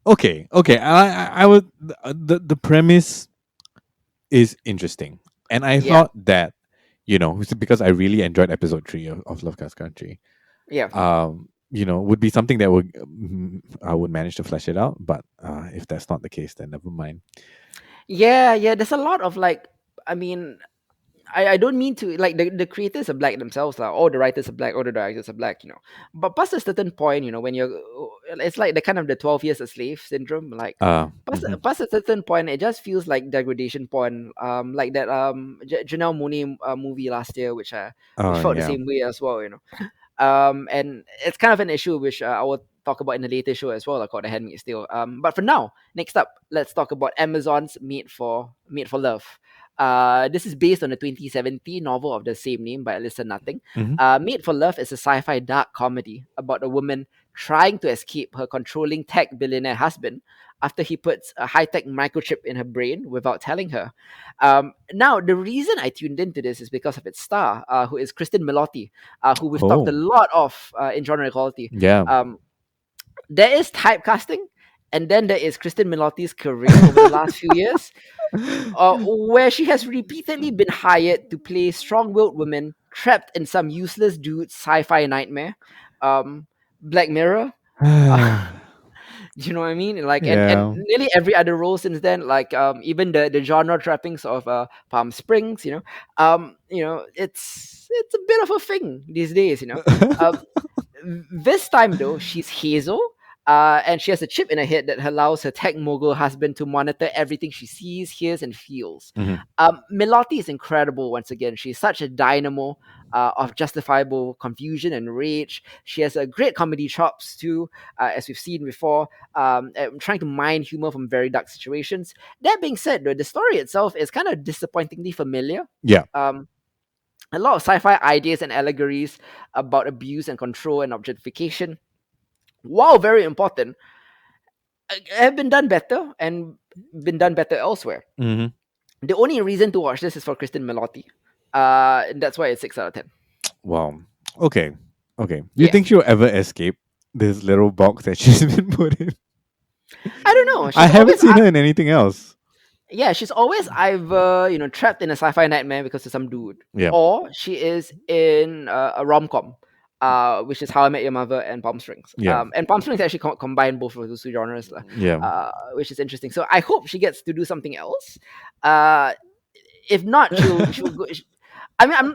Okay. Okay. I would. The premise is interesting, and I Yeah, thought that because I really enjoyed episode 3 of Lovecraft Country. yeah. Would be something that I would manage to flesh it out. But if that's not the case, then never mind. Yeah, yeah. There's a lot of, like, I mean, I don't mean to, like, the creators are black themselves, like, all the writers are black, all the directors are black. But past a certain point, when you're, it's like the kind of the 12 years a slave syndrome. Like, Mhm. past a certain point, it just feels like degradation porn. Like that Janelle Monáe movie last year, which Oh felt the yeah. same way as well. And it's kind of an issue which I will talk about in a later show as well, like, called The Handmaid's Tale. But for now, next up, let's talk about Amazon's Made for Love. This is based on the 2017 novel of the same name by Alyssa Nutting. Hmm. Made for Love is a sci-fi dark comedy about a woman trying to escape her controlling tech billionaire husband after he puts a high-tech microchip in her brain without telling her. Now, the reason I tuned into this is because of its star, who is Kristen Milotti, who we've talked a Oh lot of in Genre Equality. yeah. Um, there is typecasting, and then there is Kristen Milotti's career over the last few years, where she has repeatedly been hired to play strong-willed women trapped in some useless dude's sci-fi nightmare. Black Mirror. Do you know what I mean? Like, and Yeah. nearly every other role since then, like even the genre trappings of Palm Springs, it's a bit of a thing these days, Um, this time, though, she's Hazel, and she has a chip in her head that allows her tech mogul husband to monitor everything she sees, hears, and feels. Mhm. Melati is incredible once again. She's such a dynamo of justifiable confusion and rage. She has a great comedy chops too, as we've seen before, trying to mine humor from very dark situations. That being said, though, the story itself is kind of disappointingly familiar. Yeah. Um, a lot of sci-fi ideas and allegories about abuse and control and objectification, while very important, have been done better and been done better elsewhere. Hmm. The only reason to watch this is for Kristen Milotti. And that's why it's 6 out of 10. Wow. Okay. Okay. Do you Yeah. think she'll ever escape this little box that she's been put in? I don't know. I haven't seen her in anything else. Yeah, she's always either trapped in a sci-fi nightmare because of some dude, Yeah. or she is in a rom-com, which is How I Met Your Mother and Palm Springs. Yeah. And Palm Springs actually combine both of those two genres, lah, Yeah. which is interesting. So I hope she gets to do something else. Uh, if not, she'll go. I mean,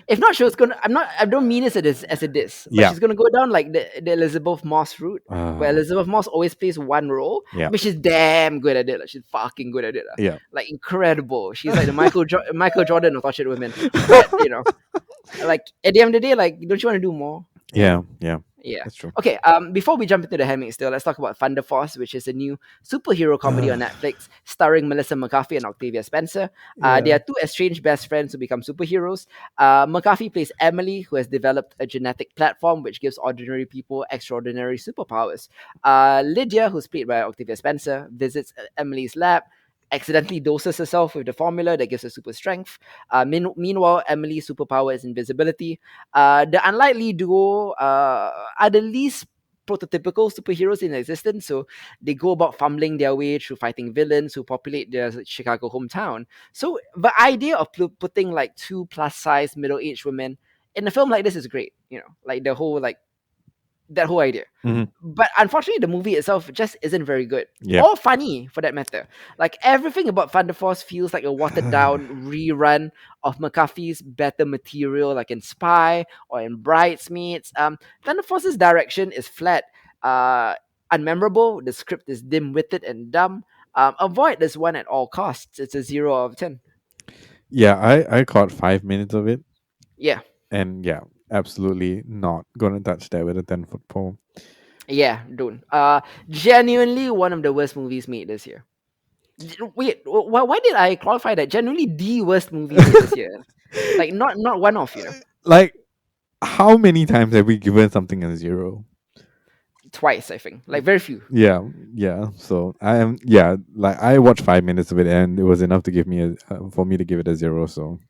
if not, she was gonna. I'm not. I don't mean this as a diss, but Yeah. she's gonna go down like the Elizabeth Moss route, where Elizabeth Moss always plays one role. Yeah. I mean, she's damn good at it. Like, she's fucking good at it. Yeah. Like incredible. She's like the Michael Jordan of tortured women. But like at the end of the day, like, don't you want to do more? Yeah. Yeah. Yeah. That's true. Okay. Before we jump into the Handmaid still, let's talk about Thunder Force, which is a new superhero comedy on Netflix starring Melissa McCarthy and Octavia Spencer. They Yeah. are two estranged best friends who become superheroes. McCarthy plays Emily, who has developed a genetic platform which gives ordinary people extraordinary superpowers. Lydia, who's played by Octavia Spencer, visits Emily's lab, accidentally doses herself with the formula that gives her super strength. Meanwhile, Emily's superpower is invisibility. The unlikely duo are the least prototypical superheroes in existence, so they go about fumbling their way through fighting villains who populate their Chicago hometown. So the idea of putting like two plus size middle aged women in a film like this is great. Like the whole like that whole idea. Mhm. But unfortunately, the movie itself just isn't very good. Yep. Or funny, for that matter. Like, everything about Thunder Force feels like a watered down rerun of McCarthy's better material, like in Spy or in Bridesmaids. Thunder Force's direction is flat, unmemorable. The script is dim-witted and dumb. Avoid this one at all costs. It's a 0 out of 10. Yeah. I caught 5 minutes of it, Yeah. and yeah, absolutely not gonna touch that with a 10-foot pole. Yeah, don't. Genuinely one of the worst movies made this year. Wait, why did I qualify that? Genuinely the worst movie made this year. Like, not one off, Like, how many times have we given something a 0? twice, I think. Like, very few. Yeah, yeah. So I am, yeah. Like, I watched 5 minutes of it, and it was enough to give me for me to give it a 0. So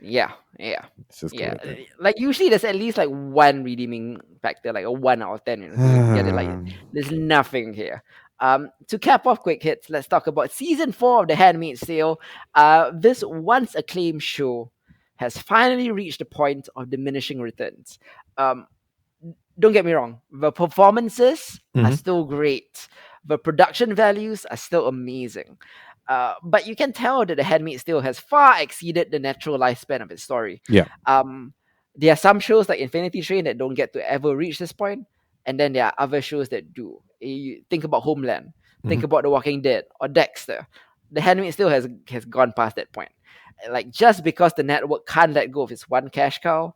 Yeah. let's just go Yeah. with that. Like, usually there's at least like one redeeming factor, like a 1 out of 10, to get it. Like, there's nothing here. To cap off quick hits, let's talk about season 4 of The Handmaid's Tale. This once acclaimed show has finally reached the point of diminishing returns. Um, don't get me wrong, the performances are Mhm. still great. The production values are still amazing. But you can tell that The Handmaid's Tale has far exceeded the natural lifespan of its story. Yeah. Um, there are some shows like Infinity Train that don't get to ever reach this point, and then there are other shows that do. You think about Homeland, think Mhm. about The Walking Dead or Dexter. The Handmaid's Tale has gone past that point. Like, just because the network can't let go of its one cash cow,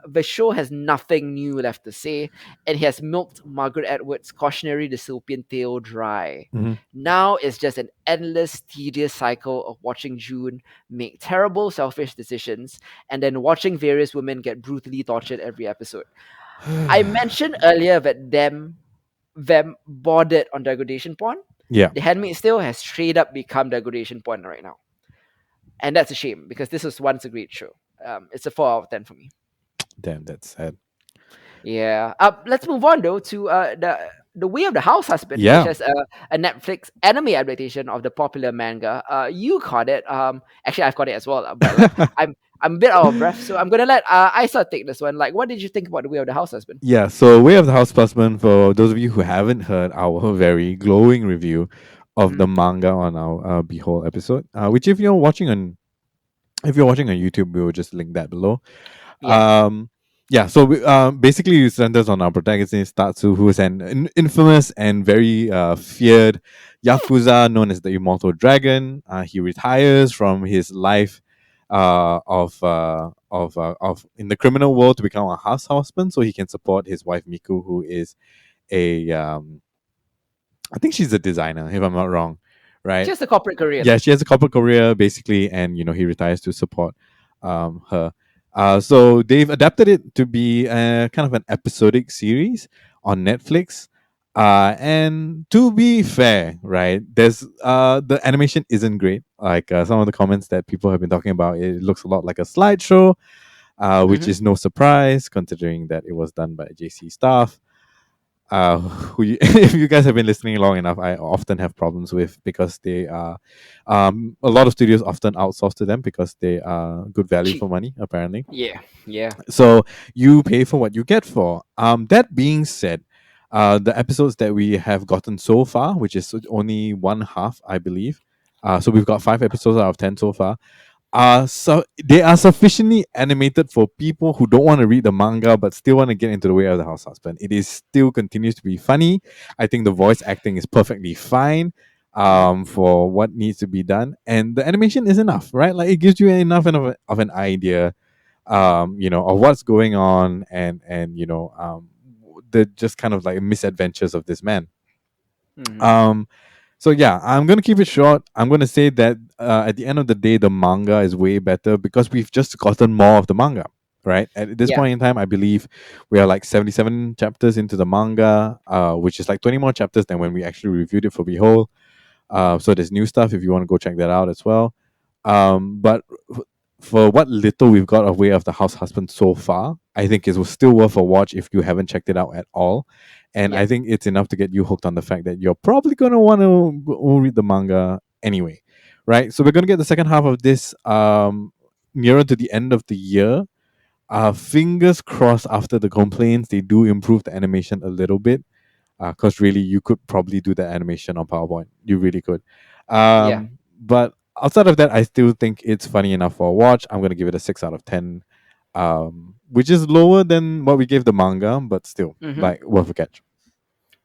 the show has nothing new left to say, and he has milked Margaret Atwood's cautionary dystopian tale dry. Mhm. Now it's just an endless, tedious cycle of watching June make terrible, selfish decisions, and then watching various women get brutally tortured every episode. I mentioned earlier that them boarded on degradation porn. Yeah. The Handmaid's Tale has straight up become degradation porn right now, and that's a shame because this was once a great show. It's a 4 out of 10 for me. Damn, that's sad. Yeah. Let's move on though to the Way of the Househusband, Yeah. which is a Netflix anime adaptation of the popular manga. You caught it. Actually, I've caught it as well. But like, I'm a bit out of breath, so I'm gonna let Isa take this one. Like, what did you think about the Way of the House Husband? Yeah, so Way of the House Husband, for those of you who haven't heard our very glowing review of Hmm. the manga on our Behold episode, which if you're watching on YouTube, we will just link that below. Yeah, Um, yeah, so basically, it centers on our protagonist Tatsu, who is an infamous and very feared yakuza known as the Immortal Dragon. He retires from his life of in the criminal world to become a house husband, so he can support his wife Miku, who is a I think she's a designer, if I'm not wrong, right? just a corporate career, Yeah, lah. she has a corporate career basically, and he retires to support her. So they've adapted it to be kind of an episodic series on Netflix. And to be fair, right, there's the animation isn't great. Like some of the comments that people have been talking about, it looks a lot like a slideshow, which Hmm. is no surprise considering that it was done by JC staff. If you guys have been listening long enough, I often have problems with because they are, a lot of studios often outsource to them because they are good value Cheap. for money, apparently. Yeah, yeah, So you pay for what you get for. That being said, the episodes that we have gotten so far, which is only one half, I believe. So we've got 5 episodes out of 10 so far, so they are sufficiently animated for people who don't want to read the manga but still want to get into the Way of the House Husband. It is still continues to be funny. I think the voice acting is perfectly fine hmm, for what needs to be done, and the animation is enough, right? Like it gives you enough of an idea, of what's going on, and the just kind of like misadventures of this man. hmm, Um, so yeah, I'm gonna keep it short. I'm gonna say that at the end of the day, the manga is way better because we've just gotten more of the manga. Right at this yeah, point in time, I believe we are like 77 chapters into the manga, which is like 20 more chapters than when we actually reviewed it for Behold. So there's new stuff if you want to go check that out as well. But for what little we've got of Way of the House Husband so far, I think it was still worth a watch if you haven't checked it out at all. And yeah. I think it's enough to get you hooked on the fact that you're probably going to want to read the manga anyway, right? So we're going to get the second half of this nearer to the end of the year. Fingers crossed after the complaints, they do improve the animation a little bit, because really you could probably do that animation on PowerPoint. You really could. Yeah. But outside of that, I still think it's funny enough for a watch. I'm gonna give it a 6 out of 10, which is lower than what we gave the manga, but still Hmm. like worth a catch.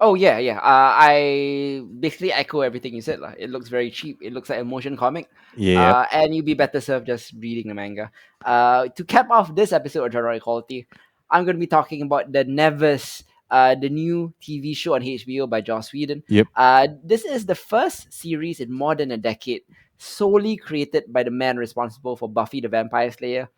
Oh yeah, yeah. I basically echo everything you said, lah. It looks very cheap. It looks like a motion comic, Yep. and you'd be better served just reading the manga. To cap off this episode of Genre Equality, I'm going to be talking about the Nevers, the new TV show on HBO by Joss Whedon. Yep. This is the first series in more than a decade solely created by the man responsible for Buffy the Vampire Slayer,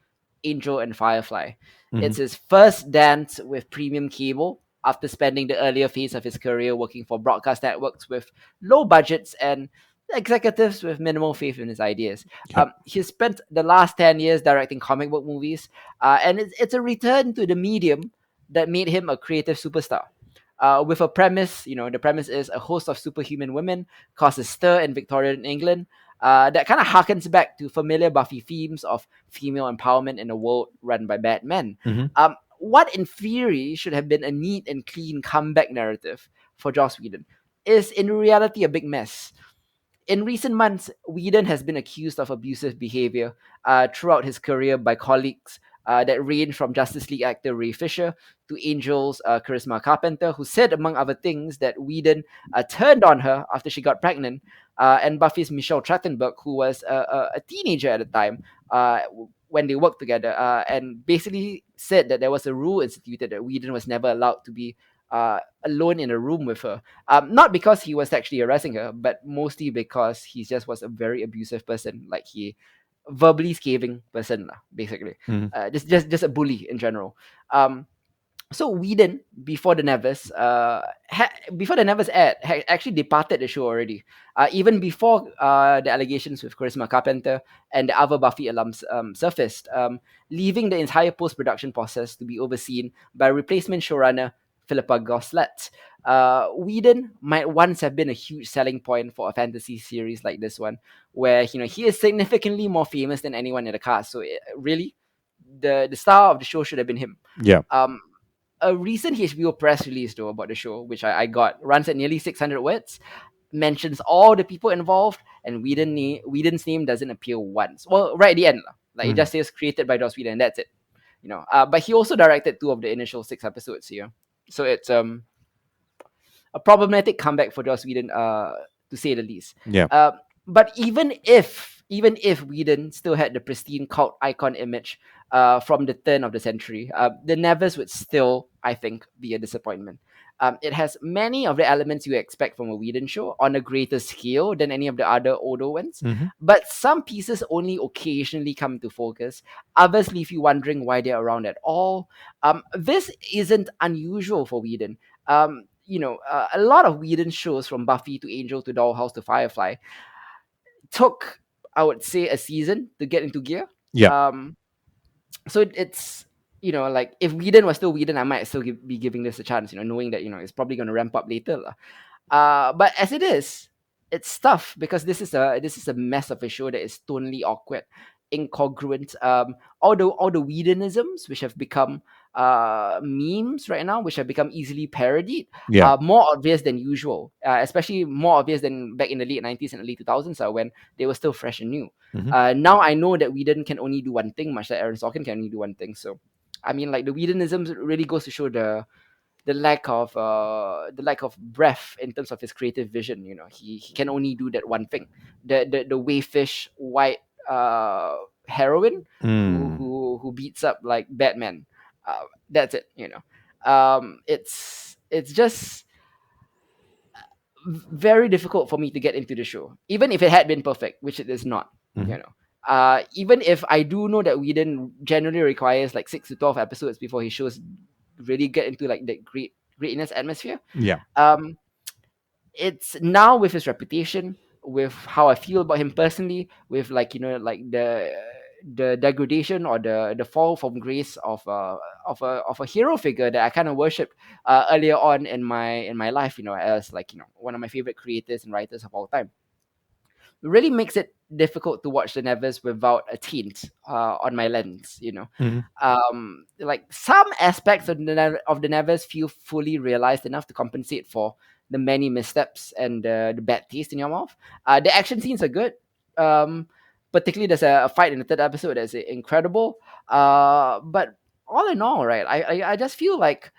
Angel, and Firefly. Mm-hmm. It's his first dance with premium cable after spending the earlier phase of his career working for broadcast networks with low budgets and executives with minimal faith in his ideas. Yep. He spent the last 10 years directing comic book movies, and it's a return to the medium that made him a creative superstar. With a premise, the premise is a host of superhuman women cause a stir in Victorian England that kind of harkens back to familiar Buffy themes of female empowerment in a world run by bad men. Mm-hmm. What in theory should have been a neat and clean comeback narrative for Joss Whedon is in reality a big mess. In recent months, Whedon has been accused of abusive behavior throughout his career by colleagues that range from Justice League actor Ray Fisher to Angel's Charisma Carpenter, who said, among other things, that Whedon turned on her after she got pregnant, and Buffy's Michelle Trachtenberg, who was a teenager at the time when they worked together, and basically said that there was a rule instituted that Whedon was never allowed to be alone in a room with her, not because he was actually harassing her, but mostly because he just was a very abusive person. Like he verbally scathing person, lah, basically. Mm-hmm. Just a bully in general. So Whedon, before the Nevers ad, actually departed the show already. Even before the allegations with Charisma Carpenter and the other Buffy alums surfaced, leaving the entire post production process to be overseen by replacement showrunner Philippa Goslet. Whedon might once have been a huge selling point for a fantasy series like this one, where he is significantly more famous than anyone in the cast. So really, the star of the show should have been him. Yeah. Um, a recent HBO press release though about the show, which I got, runs at nearly 600 words, mentions all the people involved, and Whedon's name doesn't appear once. Well, right at the end, lah. Like it Mm. just says created by Joss Whedon, and that's it. But he also directed two of the initial six episodes here, so it's a problematic comeback for Joss Whedon, to say the least. Yeah. Uh, but even if Whedon still had the pristine cult icon image from the turn of the century, the Nevers would still, I think, be a disappointment. It has many of the elements you expect from a Whedon show on a greater scale than any of the other older ones, Hmm. but some pieces only occasionally come into focus. Others leave you wondering why they're around at all. This isn't unusual for Whedon. A lot of Whedon shows, from Buffy to Angel to Dollhouse to Firefly, took, I would say, a season to get into gear. Yeah. Um, so it's like if Whedon was still Whedon, I might still be giving this a chance. Knowing that it's probably going to ramp up later, lah. But as it is, it's tough because this is a mess of a show that is tonally awkward, incongruent. All the Whedonisms which have become memes right now, which have become easily parodied, Yeah. are more obvious than usual. Especially more obvious than back in the late 90s and early 2000s, when they were still fresh and new. Hmm. Now I know that Whedon can only do one thing, much like Aaron Sorkin can only do one thing. So, I mean, like the Whedonisms really goes to show the lack of breadth in terms of his creative vision. He can only do that one thing. The wayfish white heroine who Mm. who who beats up like Batman. That's it. It's just very difficult for me to get into the show, even if it had been perfect, which it is not. Hmm. You know. Even if I do know that Whedon generally requires like 6 to 12 episodes before his shows really get into like the greatness atmosphere. Yeah. Um, it's now with his reputation, with how I feel about him personally, with like the degradation or the fall from grace of a hero figure that I kind of worshipped earlier on in my life, as like one of my favorite creators and writers of all time. Really makes it difficult to watch the Nevers without a tint on my lens. Hmm. Like some aspects of the Nevers feel fully realized enough to compensate for the many missteps and the bad taste in your mouth. The action scenes are good. Um, Particularly, there's a fight in the third episode that's incredible. But all in all, right, I just feel like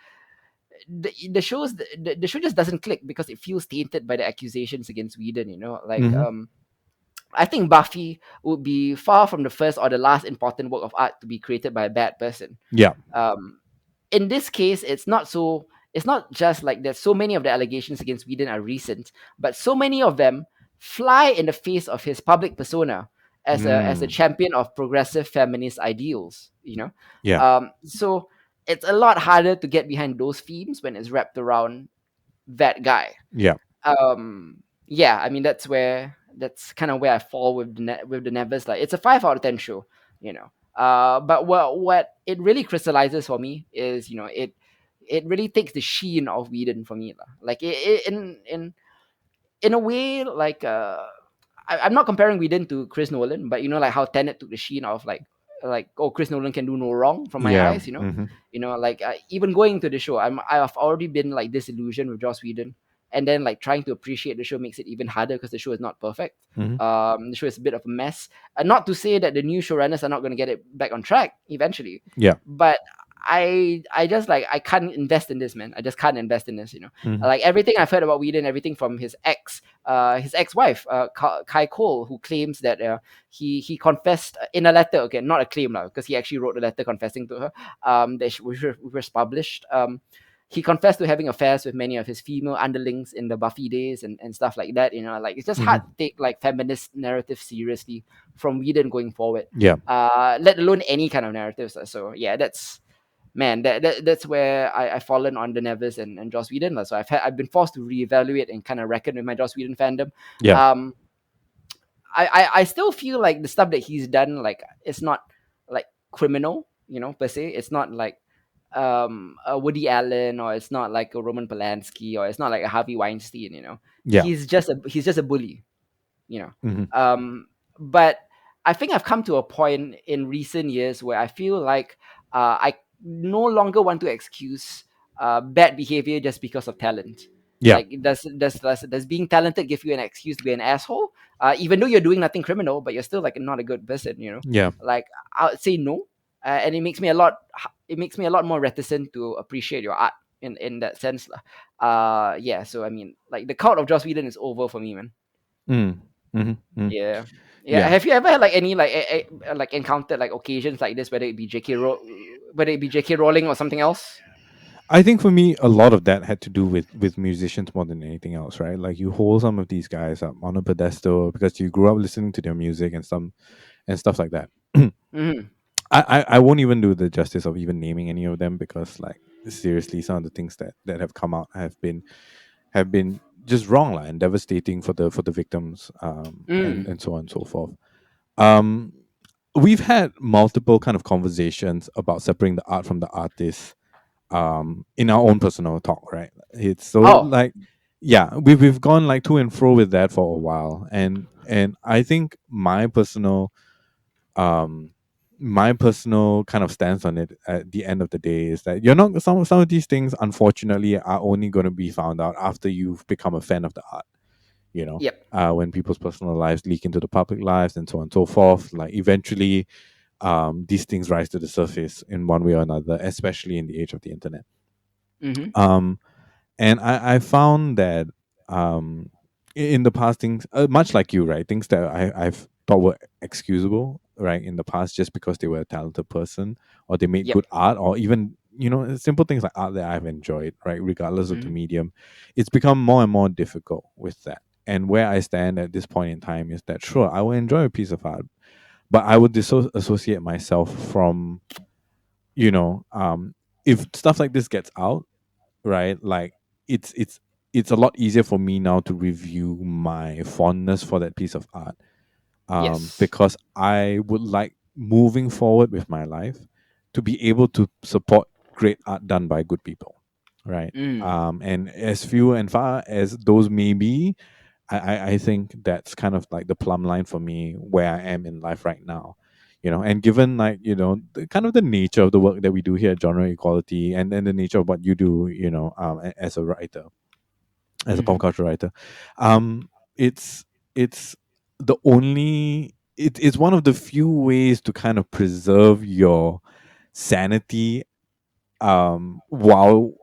the show just doesn't click because it feels tainted by the accusations against Whedon. Like Hmm. I think Buffy would be far from the first or the last important work of art to be created by a bad person. Yeah. Um, in this case, it's not so. It's not just like that. So many of the allegations against Whedon are recent, but so many of them fly in the face of his public persona as a Mm. champion of progressive feminist ideals. Yeah. So it's a lot harder to get behind those themes when it's wrapped around that guy. Yeah. Yeah, I mean that's kind of where I fall with the Nevers. Like it's a 5 out of 10 show. But what it really crystallizes for me is it really takes the sheen of Whedon for me lah. Like in a way, like I'm not comparing Whedon to Chris Nolan, but like how Tenet took the sheen of like oh, Chris Nolan can do no wrong from my Yeah. eyes. Hmm. Like even going to the show, I've already been like disillusioned with Joss Whedon, and then like trying to appreciate the show makes it even harder because the show is not perfect. Hmm. The show is a bit of a mess. Not to say that the new showrunners are not going to get it back on track eventually, Yeah. but I just like I can't invest in this, man. I just can't invest in this. Hmm. Like everything I've heard about Whedon, everything from his ex-wife, Kai Cole, who claims that he confessed in a letter. Okay, not a claim now, because he actually wrote a letter confessing to her. Which was published. He confessed to having affairs with many of his female underlings in the Buffy days and stuff like that. Like it's just hard Hmm. to take like feminist narrative seriously from Whedon going forward. Yeah. Let alone any kind of narratives. So yeah, that's man, that's where I've fallen on the Nevers and Joss Whedon. So I've been forced to reevaluate and kind of reckon with my Joss Whedon fandom. Yeah. Um, I still feel like the stuff that he's done, like it's not like criminal, per se. It's not like a Woody Allen, or it's not like a Roman Polanski, or it's not like a Harvey Weinstein. Yeah. He's just a bully. You know, Hmm. but I think I've come to a point in recent years where I feel like I no longer want to excuse bad behavior just because of talent. Yeah. Like, does being talented give you an excuse to be an asshole? Even though you're doing nothing criminal, but you're still like not a good person. Yeah. Like, I would say no, and it makes me a lot more reticent to appreciate your art in that sense lah. Yeah. So I mean, like, the cult of Joss Whedon is over for me, man. Mm. Hmm. Mm. Yeah. Yeah. Yeah. Have you ever had like any like like encountered like occasions like this, whether it be J.K. Rowling or something else? I think for me, a lot of that had to do with musicians more than anything else, right? Like you hold some of these guys up on a pedestal because you grew up listening to their music and stuff like that. Hmm. I won't even do the justice of even naming any of them because like seriously, some of the things that have come out have been just wrong lah, and devastating for the victims, Mm. and so on and so forth. Um, we've had multiple kind of conversations about separating the art from the artist, in our own personal talk, right? It's so Oh. like, yeah, we've gone like to and fro with that for a while, and I think um my personal kind of stance on it at the end of the day is that you're not some of these things unfortunately are only going to be found out after you've become a fan of the art, you know. Yep. When people's personal lives leak into the public lives and so on and so forth, like eventually these things rise to the surface in one way or another, especially in the age of the internet. Mm-hmm. um and I found that, um in the past, things, much like you, right, things that I've thought were excusable, right, in the past, just because they were a talented person or they made Yep. good art, or even, simple things like art that I've enjoyed, right, regardless of the Mm-hmm. medium, it's become more and more difficult with that. And where I stand at this point in time is that, sure, I will enjoy a piece of art, but I would disassociate myself from, you know um if stuff like this gets out, right? Like it's it's it's a lot easier for me now to review my fondness for that piece of art, Yes. because I would like, moving forward with my life, to be able to support great art done by good people, right? Mm. And as few and far as those may be, I think that's kind of like the plumb line for me where I am in life right now. And given, like, the kind of the nature of the work that we do here at Genre Equality, and then the nature of what you do, as a writer, as a pop Mm-hmm. culture writer, um, it's it's it's one of the few ways to kind of preserve your sanity, while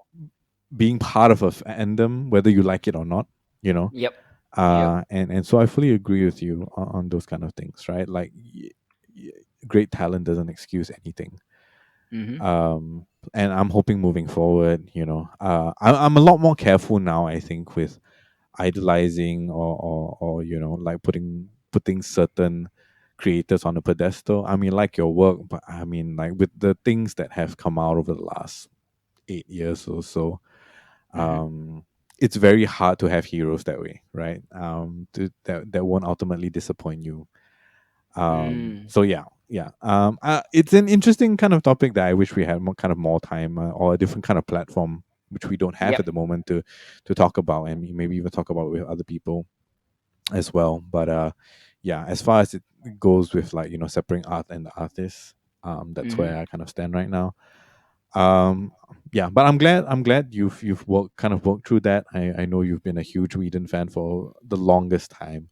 being part of a fandom, whether you like it or not. You know, Yep. Yep. and so I fully agree with you on those kind of things, right? Like, y- great talent doesn't excuse anything. Mm-hmm. Um, and I'm hoping moving forward, I'm a lot more careful now, I think, with idolizing, or like putting certain creators on a pedestal. I mean, like your work, but I mean, like, with the things that have come out over the last 8 years or so, Mm-hmm. um it's very hard to have heroes that way, right? That won't ultimately disappoint you. Mm. So yeah, yeah. It's an interesting kind of topic that I wish we had more time, or a different kind of platform, which we don't have Yep. at the moment, to talk about, and maybe even talk about with other people as well. But yeah, as far as it goes with, like, separating art and the artist, that's Mm-hmm. where I kind of stand right now. um yeah, but I'm glad you've worked through that. I know you've been a huge Whedon fan for the longest time.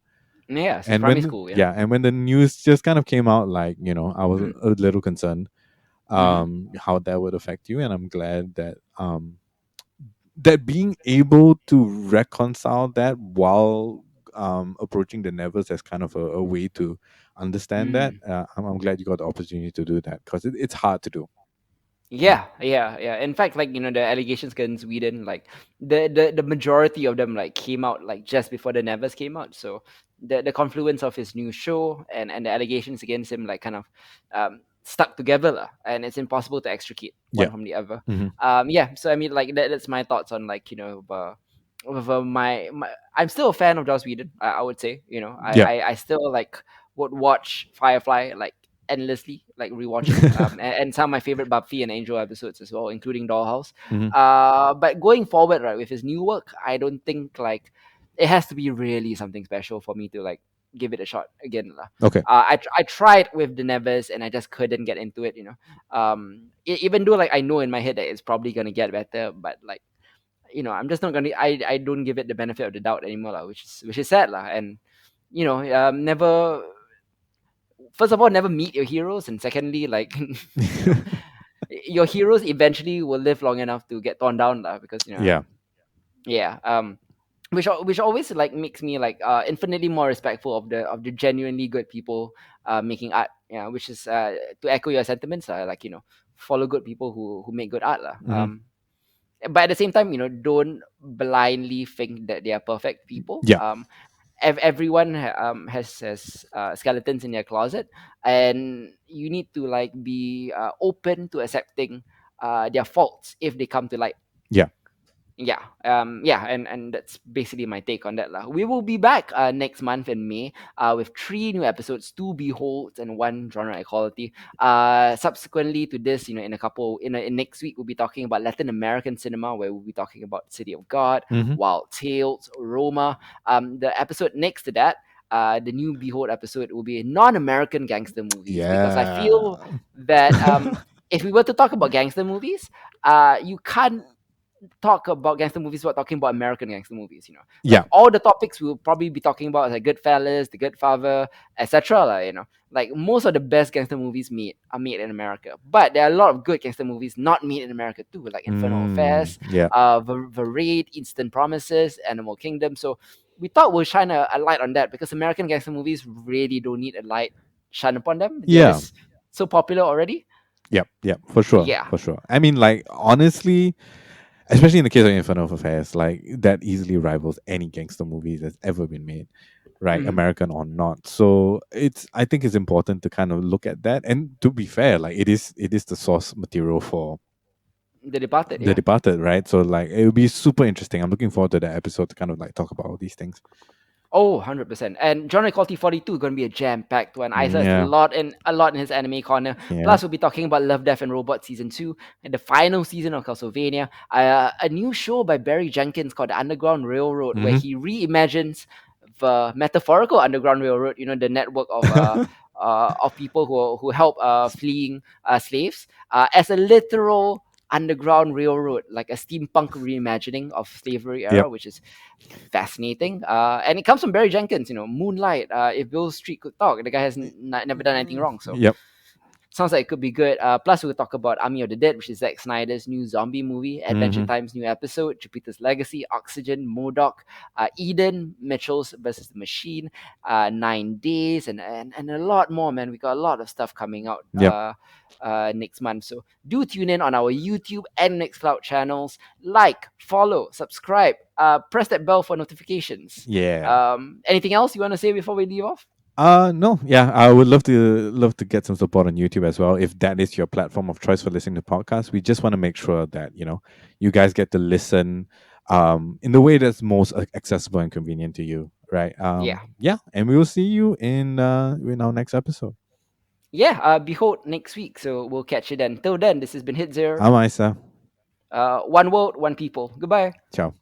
Yeah. Since And primary when school. Yeah. yeah, and when the news just kind of came out, like, I was a little concerned, Mm-hmm. how that would affect you. And I'm glad that being able to reconcile that while approaching the Nevers as kind of a way to understand that. Mm. I'm glad you got the opportunity to do that, because it's hard to do. Yeah. Yeah, yeah, yeah. In fact, like, the allegations against Sweden, like, the majority of them like came out like just before the Nevers came out. So the confluence of his new show and the allegations against him, like, kind of stuck together lah, and it's impossible to extricate Yeah. one from the other. Hmm. Yeah. So I mean, like, that's my thoughts on, like, my I'm still a fan of Joss Whedon. I would say, I Yeah. I, I still like would watch Firefly like endlessly, like rewatching. And some of my favorite Buffy and Angel episodes as well, including Dollhouse. Hmm. But going forward, right, with his new work, I don't think like it has to be really something special for me to like give it a shot again lah. Okay. I tried with the Nevers and I just couldn't get into it, you know. Even though like I know in my head that it's probably gonna get better, but like you know, I'm just not gonna. I don't give it the benefit of the doubt anymore, lah, which is sad, lah. And you know, never. First of all, never meet your heroes, and secondly, like you know, your heroes eventually will live long enough to get torn down, lah. Because you know, Yeah. yeah. Which always like makes me like infinitely more respectful of the genuinely good people making art. Yeah, which is to echo your sentiments, like you know, follow good people who make good art, lah. Hmm. But at the same time, you know, don't blindly think that they are perfect people. Yeah. Everyone has skeletons in their closet, and you need to like be open to accepting their faults if they come to light. Yeah. Yeah, and that's basically my take on that lah. We will be back next month in May with 3 new episodes, 2 beholds and 1 genre equality. Subsequently to this, you know, in next week we'll be talking about Latin American cinema, where we'll be talking about City of God, Hmm. Wild Tales, Roma. The episode next to that, the new behold episode, will be non-American gangster movies, because I feel Yeah. that if we were to talk about gangster movies, you can't talk about gangster movies without talking about American gangster movies. You know, like Yeah. all the topics we'll probably be talking about, like Goodfellas, The Good Father, etc. Like, you know, like most of the best gangster movies are made in America, but there are a lot of good gangster movies not made in America too, like Infernal Mm, Affairs, yeah. The Raid, Instant Promises, Animal Kingdom. So we thought we'll shine a light on that, because American gangster movies really don't need a light shine upon them. They're Yeah. just so popular already. Yep. Yep. For sure. Yeah. For sure. I mean, like, honestly, especially in the case of Inferno of Affairs, like, that easily rivals any gangster movie that's ever been made, right? Mhm. American or not. So I think it's important to kind of look at that. And to be fair, like, it is the source material for The Departed, The yeah. Departed, right? So, like, it would be super interesting. I'm looking forward to that episode to kind of like talk about all these things. Oh, 100%. And Genre Equality 42 is going to be a jam-packed one. Isa has Yeah. a lot in his anime corner. Yeah. Plus, we'll be talking about Love, Death, and Robots Season 2 and the final season of Castlevania. A new show by Barry Jenkins called The Underground Railroad, where Hmm. he reimagines the metaphorical Underground Railroad, you know, the network of people who help fleeing slaves, as a literal underground railroad, like a steampunk reimagining of slavery era, Yep. which is fascinating. And it comes from Barry Jenkins, you know, Moonlight. If Bill Street could talk, the guy has never done anything wrong. So Yep. sounds like it could be good. Plus, we'll talk about Army of the Dead, which is Zack Snyder's new zombie movie, Adventure Hmm. Time's new episode, Jupiter's Legacy, Oxygen, Modoc, Eden, Mitchell's versus the Machine, 9 Days, and a lot more, man. We got a lot of stuff coming out Yep. next month. So do tune in on our YouTube and Nextcloud channels. Like, follow, subscribe, press that bell for notifications. Yeah. Anything else you want to say before we leave off? No, yeah, I would love to get some support on YouTube as well. If that is your platform of choice for listening to podcasts, we just want to make sure that you guys get to listen in the way that's most accessible and convenient to you, right? Yeah. Yeah, and we will see you in our next episode. Yeah, behold next week. So we'll catch you then. Till then, this has been Hidzir. I'm Isa. One world, one people. Goodbye. Ciao.